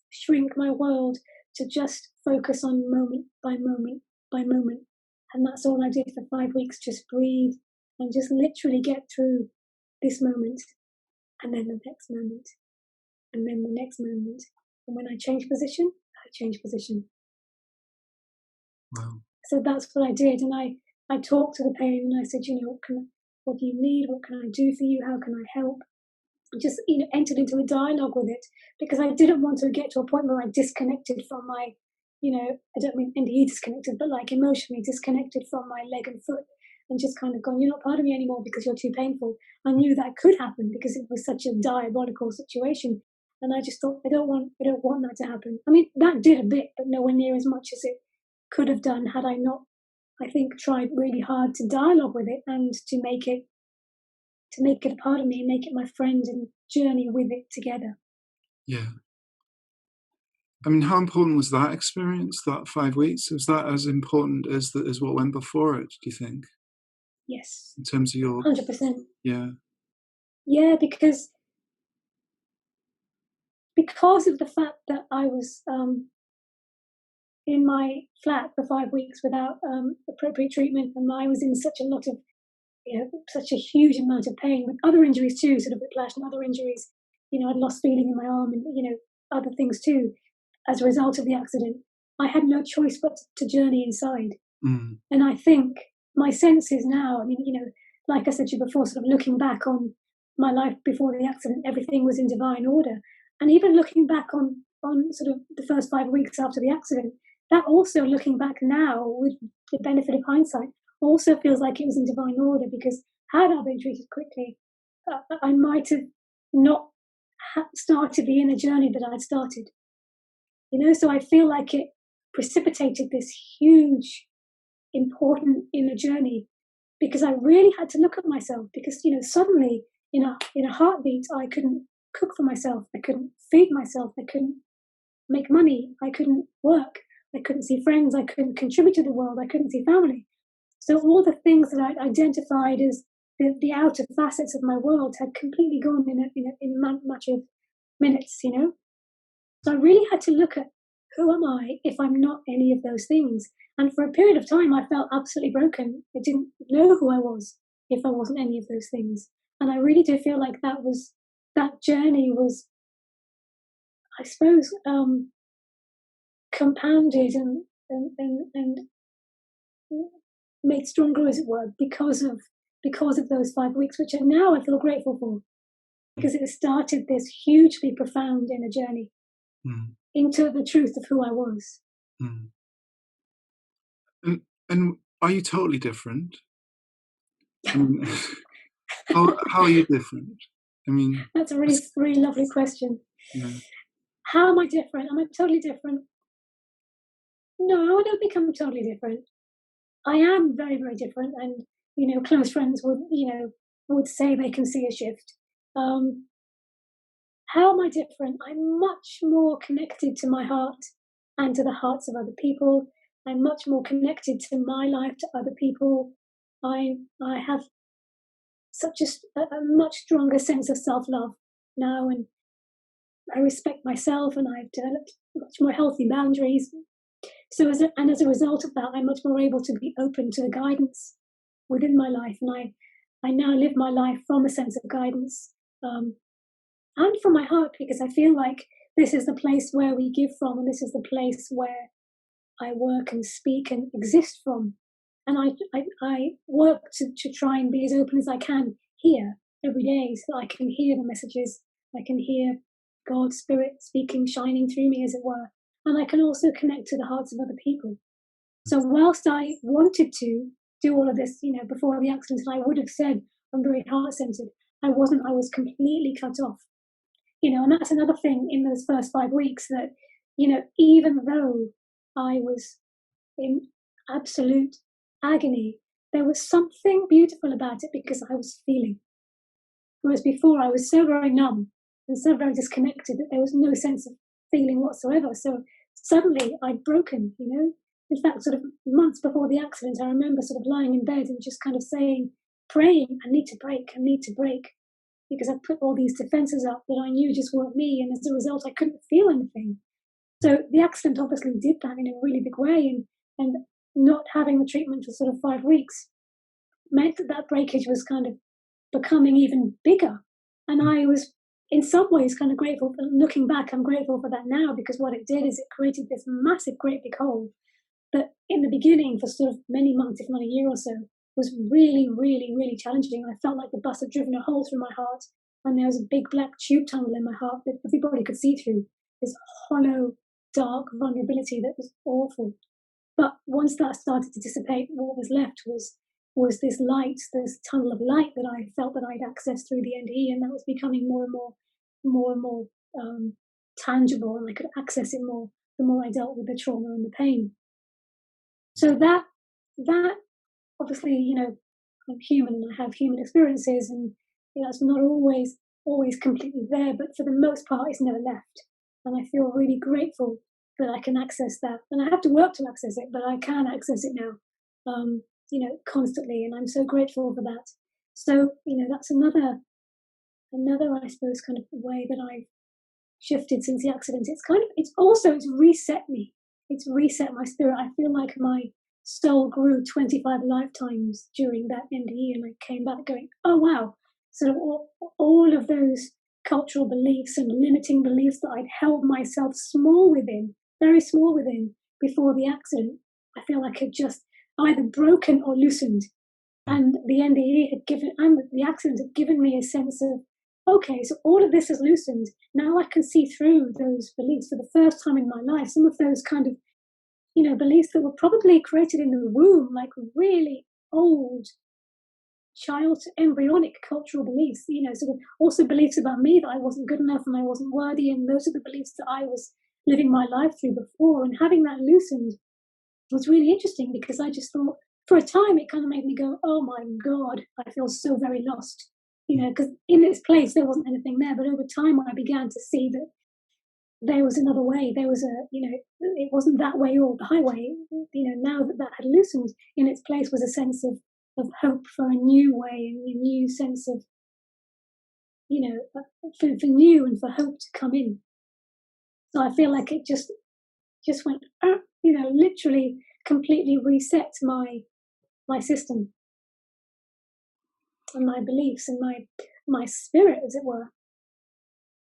shrink my world to just focus on moment by moment by moment. And that's all I did for 5 weeks, just breathe and just literally get through this moment, and then the next moment, and then the next moment. And when I change position, I change position.
Wow.
So that's what I did. And I talked to the pain, and I said, what do you need? What can I do for you? How can I help? Just entered into a dialogue with it, because I didn't want to get to a point where I disconnected from my, I don't mean NDE disconnected, but like emotionally disconnected from my leg and foot, and just kind of gone, you're not part of me anymore because you're too painful. I knew that could happen, because it was such a diabolical situation, and I just thought, I don't want that to happen. I mean, that did a bit, but nowhere near as much as it could have done had I not, I think, tried really hard to dialogue with it and to make it a part of me, and make it my friend, and journey with it together.
Yeah. I mean, how important was that experience, that 5 weeks? Was that as important as what went before it, do you think?
Yes.
In terms of your...
100%.
Yeah.
Yeah, because of the fact that I was in my flat for 5 weeks without appropriate treatment, and I was in such a lot of such a huge amount of pain with other injuries too, sort of whiplash and other injuries. I'd lost feeling in my arm and, other things too as a result of the accident. I had no choice but to journey inside.
Mm.
And I think my senses now, like I said to you before, sort of looking back on my life before the accident, everything was in divine order. And even looking back on sort of the first 5 weeks after the accident, that also, looking back now with the benefit of hindsight, also feels like it was in divine order, because had I been treated quickly, I might have not started the inner journey that I'd started. So I feel like it precipitated this huge, important inner journey, because I really had to look at myself, because, suddenly in a heartbeat, I couldn't cook for myself. I couldn't feed myself. I couldn't make money. I couldn't work. I couldn't see friends. I couldn't contribute to the world. I couldn't see family. So all the things that I'd identified as the outer facets of my world had completely gone in a matter of minutes, So I really had to look at, who am I if I'm not any of those things? And for a period of time, I felt absolutely broken. I didn't know who I was if I wasn't any of those things. And I really do feel like that journey was, I suppose, compounded and made stronger, as it were, because of those 5 weeks, which now I feel grateful for, because it started this hugely profound inner journey into the truth of who I was.
And are you totally different? How are you different?
That's a really, really lovely question.
Yeah.
How am I different? Am I totally different? No, I don't think I'm totally different. I am very, very different, and close friends would say they can see a shift. How am I different? I'm much more connected to my heart and to the hearts of other people. I'm much more connected to my life, to other people. I have such a much stronger sense of self-love now, and I respect myself, and I've developed much more healthy boundaries. So as a result of that, I'm much more able to be open to the guidance within my life, and I now live my life from a sense of guidance, and from my heart, because I feel like this is the place where we give from, and this is the place where I work and speak and exist from. And I work to try and be as open as I can here every day, so that I can hear the messages, I can hear God's Spirit speaking, shining through me, as it were. And I can also connect to the hearts of other people. So whilst I wanted to do all of this, before the accident, and I would have said I'm very heart-centered, I wasn't. I was completely cut off. And that's another thing in those first 5 weeks, that, even though I was in absolute agony, there was something beautiful about it, because I was feeling. Whereas before, I was so very numb and so very disconnected that there was no sense of feeling whatsoever. So suddenly I'd broken, In fact, sort of months before the accident, I remember sort of lying in bed and just kind of praying, I need to break, because I put all these defenses up that I knew just weren't me, and as a result, I couldn't feel anything. So the accident obviously did that in a really big way, and not having the treatment for sort of 5 weeks meant that breakage was kind of becoming even bigger. And I was, in some ways, kind of grateful. Looking back, I'm grateful for that now, because what it did is it created this massive, great big hole that in the beginning, for sort of many months, if not a year or so, was really, really, really challenging. I felt like the bus had driven a hole through my heart, and there was a big black tube tunnel in my heart that everybody could see through. This hollow, dark vulnerability that was awful. But once that started to dissipate, what was left was this light, this tunnel of light that I felt that I'd accessed through the NDE, and that was becoming more and more tangible, and I could access it more the more I dealt with the trauma and the pain. So that obviously, I'm human and I have human experiences, and it's not always completely there, but for the most part, it's never left. And I feel really grateful that I can access that, and I have to work to access it, but I can access it now, constantly, and I'm so grateful for that. So, that's another, I suppose, kind of way that I've shifted since the accident. It's reset me. It's reset my spirit. I feel like my soul grew 25 lifetimes during that NDE, and I came back going, oh wow, sort of all of those cultural beliefs and limiting beliefs that I'd held myself small within, very small within before the accident, I feel like had just either broken or loosened. And the NDE had given, and the accident had given me a sense of, okay, so all of this has loosened. Now I can see through those beliefs for the first time in my life. Some of those kind of, beliefs that were probably created in the womb, like really old child embryonic cultural beliefs, sort of also beliefs about me that I wasn't good enough and I wasn't worthy. And those are the beliefs that I was living my life through before. And having that loosened was really interesting, because I just thought, for a time, it kind of made me go, oh my God, I feel so very lost. Because in its place, there wasn't anything there. But over time, I began to see that there was another way. There was it wasn't that way or the highway. Now that had loosened, in its place was a sense of hope for a new way, and a new sense of, for new and for hope to come in. So I feel like it just went, literally completely reset my system and my beliefs and my spirit, as it were.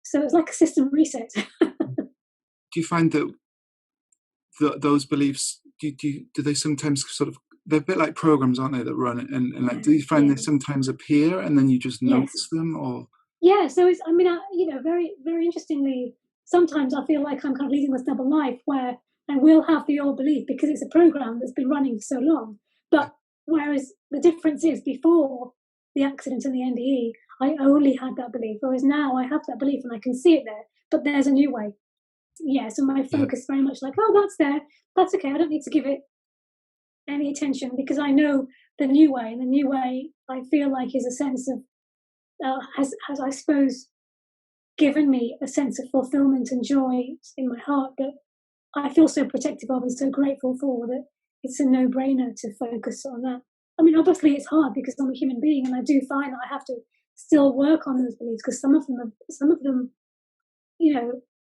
So it's like a system reset.
Do you find that those beliefs, do they sometimes sort of, they're a bit like programs, aren't they, that run, and like, do you find they sometimes appear and then you just notice them, or?
Yeah, so it's, very, very interestingly, sometimes I feel like I'm kind of leading this double life where I will have the old belief because it's a program that's been running for so long. But whereas the difference is, before the accident and the NDE, I only had that belief, whereas now I have that belief and I can see it there, but there's a new way. Yeah, so my focus very much like, oh, that's there, that's okay, I don't need to give it any attention, because I know the new way, and the new way I feel like is a sense of, has I suppose given me a sense of fulfillment and joy in my heart that I feel so protective of and so grateful for, that it's a no-brainer to focus on that. I mean, obviously it's hard because I'm a human being, and I do find that I have to still work on those beliefs, because some of them,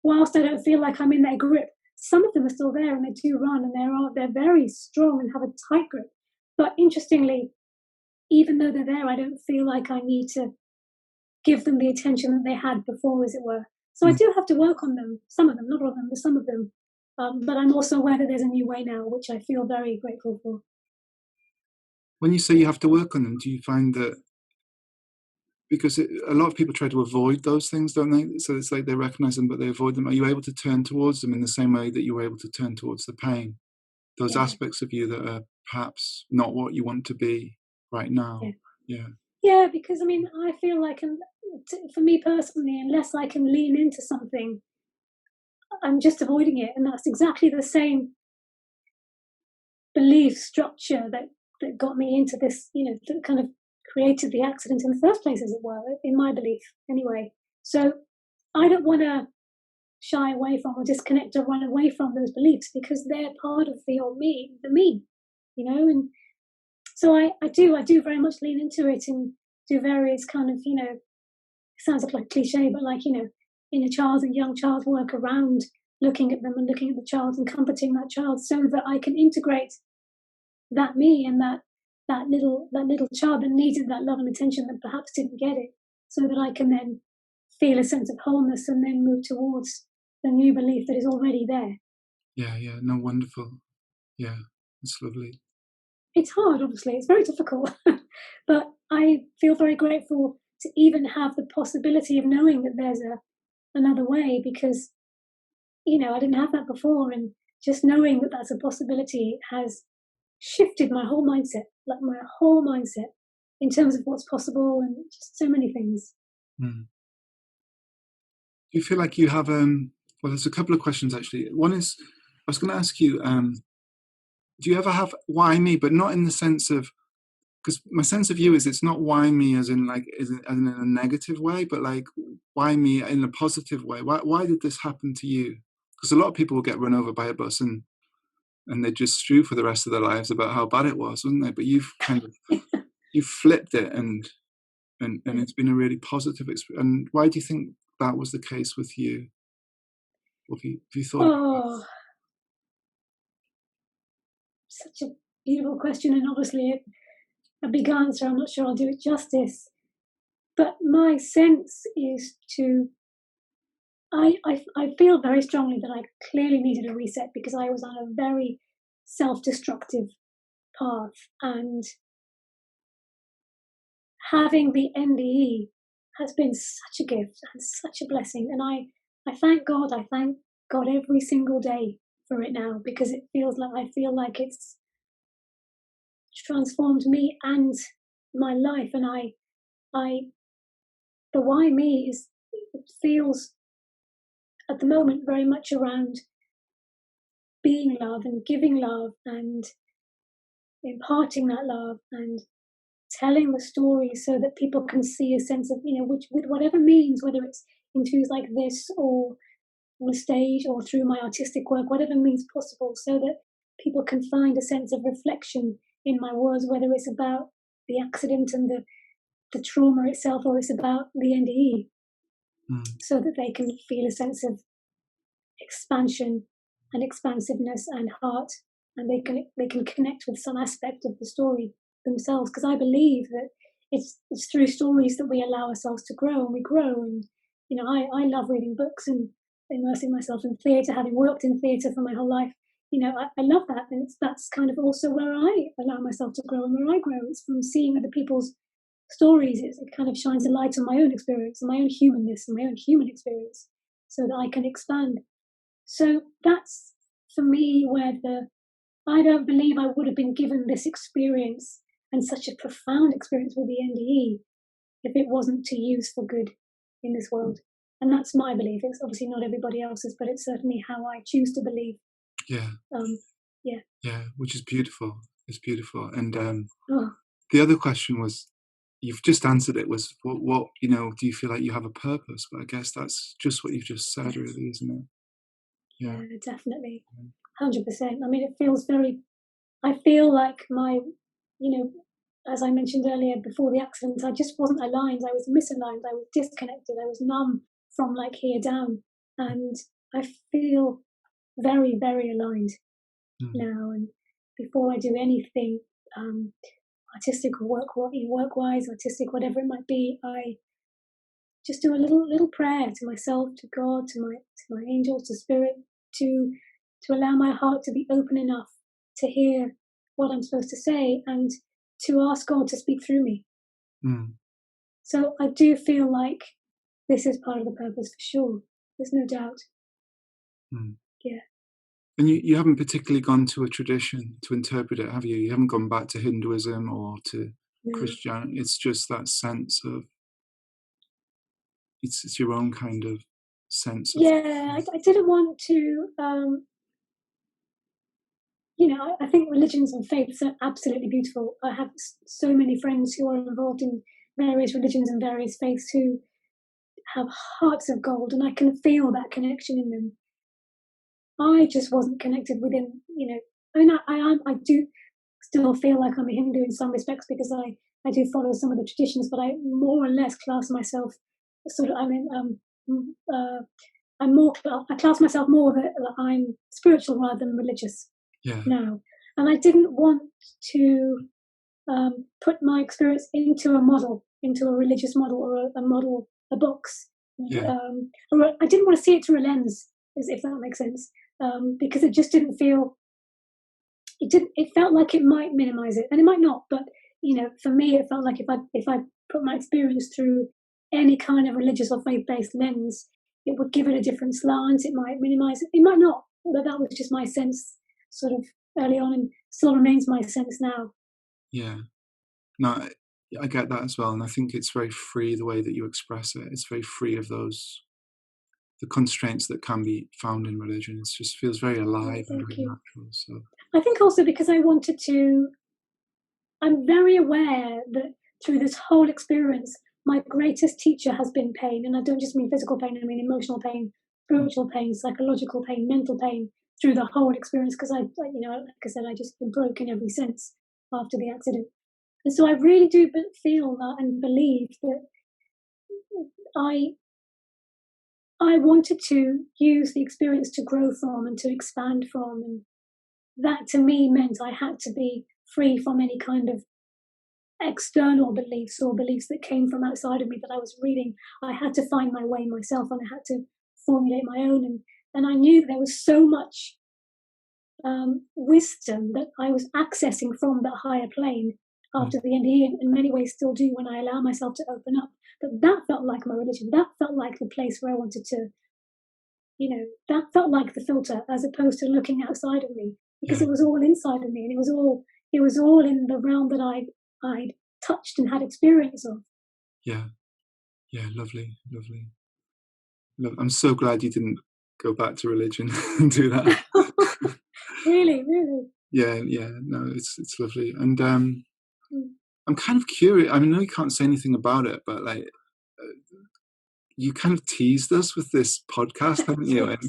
whilst I don't feel like I'm in their grip, some of them are still there and they do run, and they're very strong and have a tight grip. But interestingly, even though they're there, I don't feel like I need to give them the attention that they had before, as it were. So I do have to work on them, some of them, not all of them, but some of them. But I'm also aware that there's a new way now, which I feel very grateful for.
When you say you have to work on them, do you find that, because a lot of people try to avoid those things, don't they? So it's like they recognize them, but they avoid them. Are you able to turn towards them in the same way that you were able to turn towards the pain? Those aspects of you that are perhaps not what you want to be right now.
Yeah, because I feel like, for me personally, unless I can lean into something, I'm just avoiding it. And that's exactly the same belief structure that got me into this, that kind of created the accident in the first place, as it were, in my belief anyway. So I don't want to shy away from or disconnect or run away from those beliefs, because they're part of the old me, and so I do very much lean into it and do various kind of, it sounds like cliche, but like, inner child and young child work around looking at them and looking at the child and comforting that child, so that I can integrate that me and that little child that needed that love and attention, that perhaps didn't get it, so that I can then feel a sense of wholeness and then move towards the new belief that is already there.
Yeah, no, wonderful. Yeah, it's lovely.
It's hard, obviously, it's very difficult, but I feel very grateful to even have the possibility of knowing that there's another way, because I didn't have that before, and just knowing that that's a possibility has shifted my whole mindset, in terms of what's possible, and just so many things.
Do you feel like you have well, there's a couple of questions actually. One is, I was going to ask you, do you ever have why me, but not in the sense of, because my sense of you is it's not why me as in in a negative way, but like why me in a positive way. Why did this happen to you? Because a lot of people will get run over by a bus and they just stew for the rest of their lives about how bad it was, wouldn't they? But you've kind of you've flipped it, and it's been a really positive experience. And why do you think that was the case with you? Have you thought about that?
Such a beautiful question, and obviously a big answer. I'm not sure I'll do it justice. But my sense is I feel very strongly that I clearly needed a reset because I was on a very self-destructive path, and having the NDE has been such a gift and such a blessing. And I thank God. I thank God every single day for it now, because it feels like I feel like it's transformed me and my life. And the why me is, it feels at the moment very much around being love and giving love and imparting that love and telling the story so that people can see a sense of, which with whatever means, whether it's interviews like this or on stage or through my artistic work, whatever means possible, so that people can find a sense of reflection in my words, whether it's about the accident and the trauma itself, or it's about the NDE, so that they can feel a sense of expansion and expansiveness and heart, and they can connect with some aspect of the story themselves. Because I believe that it's through stories that we allow ourselves to grow, and we grow. And I love reading books and immersing myself in theatre, having worked in theatre for my whole life. I love that, and that's kind of also where I allow myself to grow and where I grow. It's from seeing other people's stories. It kind of shines a light on my own experience and my own humanness and my own human experience, so that I can expand. So that's for me where I don't believe I would have been given this experience, and such a profound experience with the NDE, if it wasn't to use for good in this world. And that's my belief. It's obviously not everybody else's, but it's certainly how I choose to believe.
Yeah. Yeah, which is beautiful. It's beautiful. And
Oh.
The other question was, you've just answered it, was what do you feel like you have a purpose? But I guess that's just what you've just said,
Yes.
really, isn't it?
Yeah, definitely. 100%. I mean, I feel like as I mentioned earlier, before the accident, I just wasn't aligned. I was misaligned. I was disconnected. I was numb from like here down. And I feel very, very aligned now. And before I do anything, artistic or work-wise, artistic, whatever it might be, I just do a little prayer to myself, to God, to my angels, to spirit, to allow my heart to be open enough to hear what I'm supposed to say, and to ask God to speak through me. So I do feel like this is part of the purpose for sure. There's no doubt. Yeah.
And you haven't particularly gone to a tradition to interpret it, have you? You haven't gone back to Hinduism or to Christianity. It's just that sense of, it's your own kind of sense of.
Yeah, I didn't want to. I think religions and faiths are absolutely beautiful. I have so many friends who are involved in various religions and various faiths who have hearts of gold, and I can feel that connection in them. I just wasn't connected with him. I mean, I do still feel like I'm a Hindu in some respects, because I do follow some of the traditions, but I more or less class myself I class myself more that I'm spiritual rather than religious now. And I didn't want to put my experience into a religious model, or a box. Or I didn't want to see it through a lens, if that makes sense, because it just didn't feel. It felt like it might minimize it, and it might not. But for me, it felt like if I put my experience through any kind of religious or faith-based lens, it would give it a different slant. It might minimize it. It might not. But that was just my sense, sort of early on, and still remains my sense now.
Yeah. No, I get that as well, and I think it's very free the way that you express it. It's very free of the constraints that can be found in religion. It just feels very alive and very natural. So
I think also because I'm very aware that through this whole experience, my greatest teacher has been pain. And I don't just mean physical pain, I mean emotional pain, spiritual pain, psychological pain, mental pain, through the whole experience. Because like I said, I just been broken every sense after the accident. And so I really do feel that and believe that I wanted to use the experience to grow from and to expand from. And that to me meant I had to be free from any kind of external beliefs or beliefs that came from outside of me that I was reading. I had to find my way myself, and I had to formulate my own. And I knew there was so much wisdom that I was accessing from that higher plane after the NDE, and in many ways still do when I allow myself to open up. But that felt like my religion. That felt like the place where I wanted to, that felt like the filter, as opposed to looking outside of me, because it was all inside of me, and it was all in the realm that I'd touched and had experience of.
Yeah, lovely. I'm so glad you didn't go back to religion and do that.
Really.
Yeah, no, it's lovely. And I'm kind of curious. I mean, I know you can't say anything about it, but like, you kind of teased us with this podcast, haven't you? And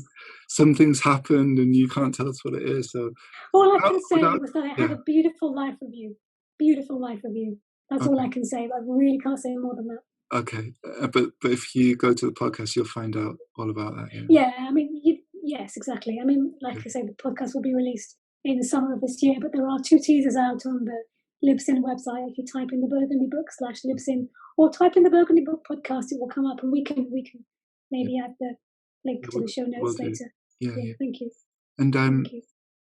some things happened, and you can't tell us what it is. So
all I can say was that I had a beautiful life with you. Beautiful life with you. That's all I can say. I really can't say more than that.
Okay, but if you go to the podcast, you'll find out all about that.
Yeah, I mean, yes, exactly. I mean, like I say, the podcast will be released in the summer of this year, but there are 2 teasers out on the Libsyn website. If you type in the Burgundy Book /Libsyn, or type in the Burgundy Book podcast, it will come up, and we can maybe add the link to the show notes later. Yeah, thank you.
And
thank you.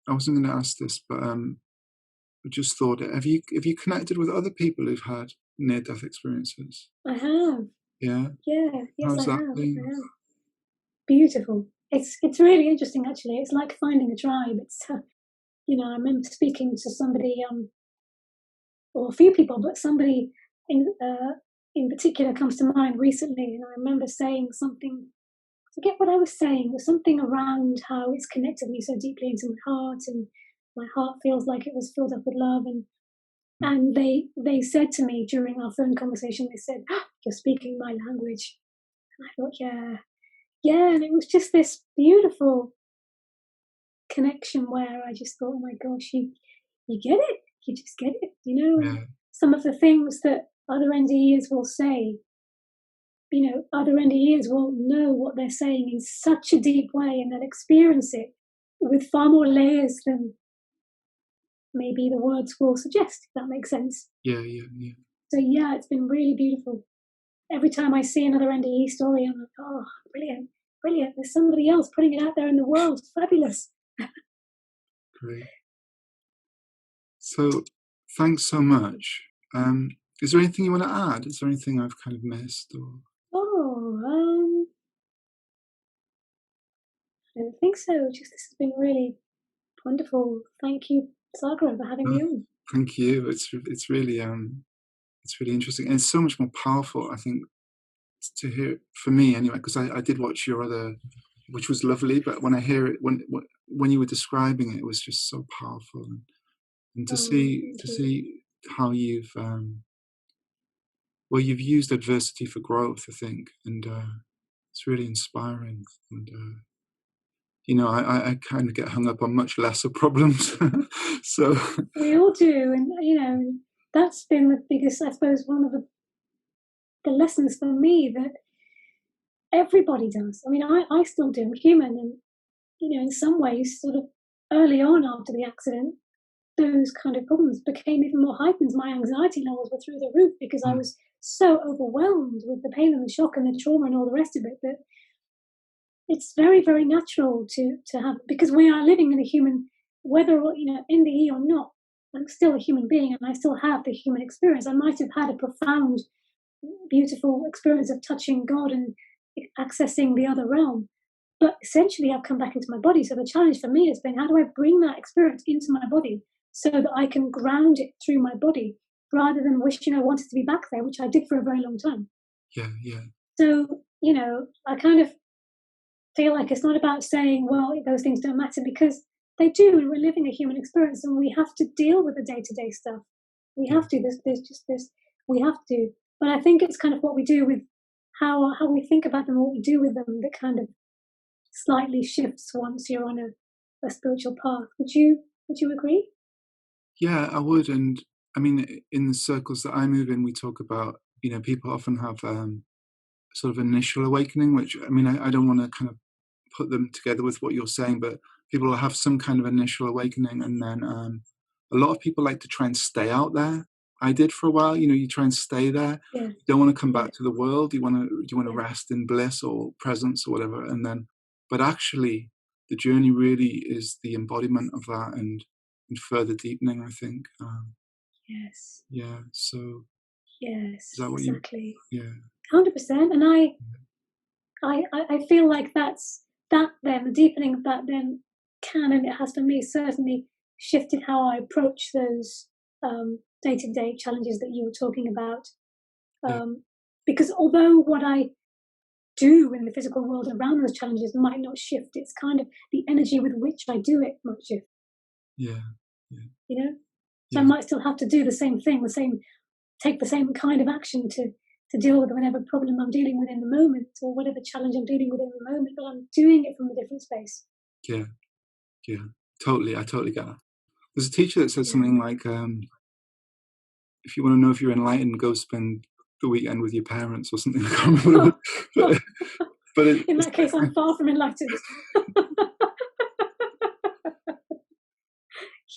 I wasn't going to ask this, but I just thought, have you connected with other people who've had near-death experiences?
I have.
Yeah.
Yeah. Yes,
How's
I
that
have.
been?
I have. Beautiful. It's really interesting, actually. It's like finding a tribe. It's I remember speaking to somebody, or a few people, but somebody in particular comes to mind recently, and I remember saying something. I forget what I was saying. It was something around how it's connected me so deeply into my heart, and my heart feels like it was filled up with love. And they said to me during our phone conversation, they said, "Oh, you're speaking my language." And I thought, yeah, and it was just this beautiful connection where I just thought, oh my gosh, you get it, you just get it, And some of the things that other NDEs will say, other NDEs will know what they're saying in such a deep way, and they'll experience it with far more layers than maybe the words will suggest, if that makes sense.
Yeah.
So yeah, it's been really beautiful. Every time I see another NDE story, I'm like, oh, brilliant. There's somebody else putting it out there in the world. Fabulous.
Great. So thanks so much. Is there anything you want to add? Is there anything I've kind of missed?
I don't think so. Just this has been really wonderful. Thank you, Sagara, for having me on.
Thank you. It's really interesting, and it's so much more powerful, I think, to hear, for me anyway, because I did watch your other, which was lovely, but when I hear it, when you were describing it, it was just so powerful, and to see how you've you've used adversity for growth, I think, and it's really inspiring. And I kind of get hung up on much lesser problems. So
we all do, and that's been the biggest, I suppose, one of the lessons for me, that everybody does. I mean, I still do. I'm human, and in some ways, sort of early on after the accident, those kind of problems became even more heightened. My anxiety levels were through the roof because I was so overwhelmed with the pain and the shock and the trauma and all the rest of it, that it's very, very natural to have, because we are living in a human, whether NDE or not, I'm still a human being, and I still have the human experience. I might have had a profound, beautiful experience of touching God and accessing the other realm, but essentially I've come back into my body. So the challenge for me has been, how do I bring that experience into my body so that I can ground it through my body, rather than wishing I wanted to be back there, which I did for a very long time.
Yeah.
So I kind of feel like it's not about saying, well, those things don't matter, because they do, and we're living a human experience, and we have to deal with the day-to-day stuff. We have to. There's just this. We have to. But I think it's kind of what we do with how we think about them, what we do with them, that kind of slightly shifts once you're on a spiritual path. Would you agree?
Yeah, I would. And I mean, in the circles that I move in, we talk about, people often have sort of initial awakening, which, I mean, I don't want to kind of put them together with what you're saying, but people will have some kind of initial awakening, and then a lot of people like to try and stay out there. I did for a while. You try and stay there.
Yeah.
You don't want to come
Yeah.
back to the world. You want to
Yeah.
rest in bliss or presence or whatever. But actually, the journey really is the embodiment of that and further deepening, I think.
Yes.
Yeah. So
Yes.
is that what
Exactly.
you? Yeah.
100%. And I feel like that then the deepening of that then can, and it has for me certainly shifted how I approach those day-to-day challenges that you were talking about.
Yeah.
Because although what I do in the physical world around those challenges might not shift, it's kind of the energy with which I do it might shift.
Yeah. Yeah.
You know, so I
Yeah.
might still have to do the same thing, take the same kind of action to deal with whatever problem I'm dealing with in the moment or whatever challenge I'm dealing with in the moment, but I'm doing it from a different space.
Yeah. Yeah. Totally. I totally get that. There's a teacher that said
Yeah.
something like, if you want to know if you're enlightened, go spend the weekend with your parents or something. I can't remember. But
In that case, I'm far from enlightened.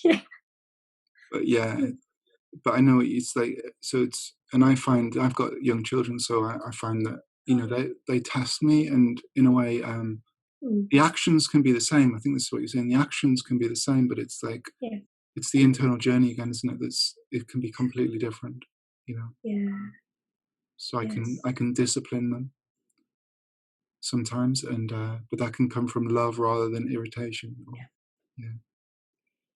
Yeah.
But yeah, but I know it's like, so it's, and I find I've got young children, so I find that, they test me, and in a way, the actions can be the same. I think this is what you're saying. The actions can be the same, but it's like,
Yeah.
it's the internal journey again, isn't it? It can be completely different,
Yeah.
So I
Yes.
can discipline them sometimes, and but that can come from love rather than irritation. Yeah.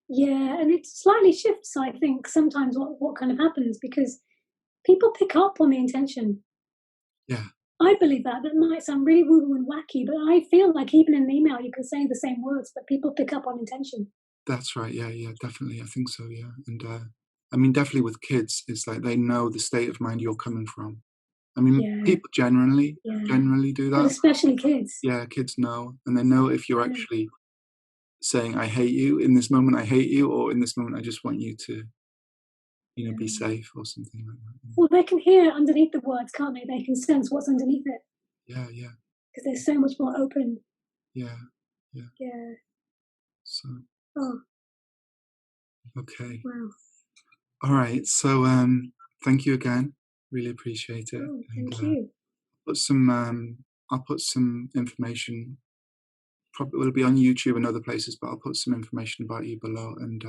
Yeah, and it slightly shifts, I think, sometimes what kind of happens because people pick up on the intention.
Yeah.
I believe that. That might sound really woo-woo and wacky, but I feel like even in an email you can say the same words, but people pick up on intention.
That's right. Yeah, yeah, definitely. I think so. Yeah, and I mean, definitely with kids, it's like they know the state of mind you're coming from. I mean,
Yeah,
people generally
yeah.
do
But
that.
especially kids.
Yeah, kids know, and they know if you're
I know.
actually saying "I hate you" in this moment. I hate you, or in this moment, I just want you to, be
Yeah.
safe or something like that.
Well, they can hear underneath the words, can't they? They can sense what's underneath it
Yeah, yeah,
because they're so much more open.
yeah, yeah.
Yeah.
So
Oh,
okay,
wow.
all right. So thank you again. Really appreciate it,
Oh,
and
thank you.
put some I'll put some information. Probably will be on YouTube and other places, but I'll put some information about you below. And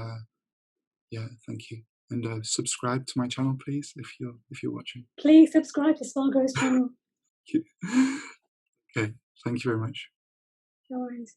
yeah, thank you. And subscribe to my channel, please, if you're watching.
Please subscribe to SagaraOnline's channel.
Okay, thank you very much.
No worries.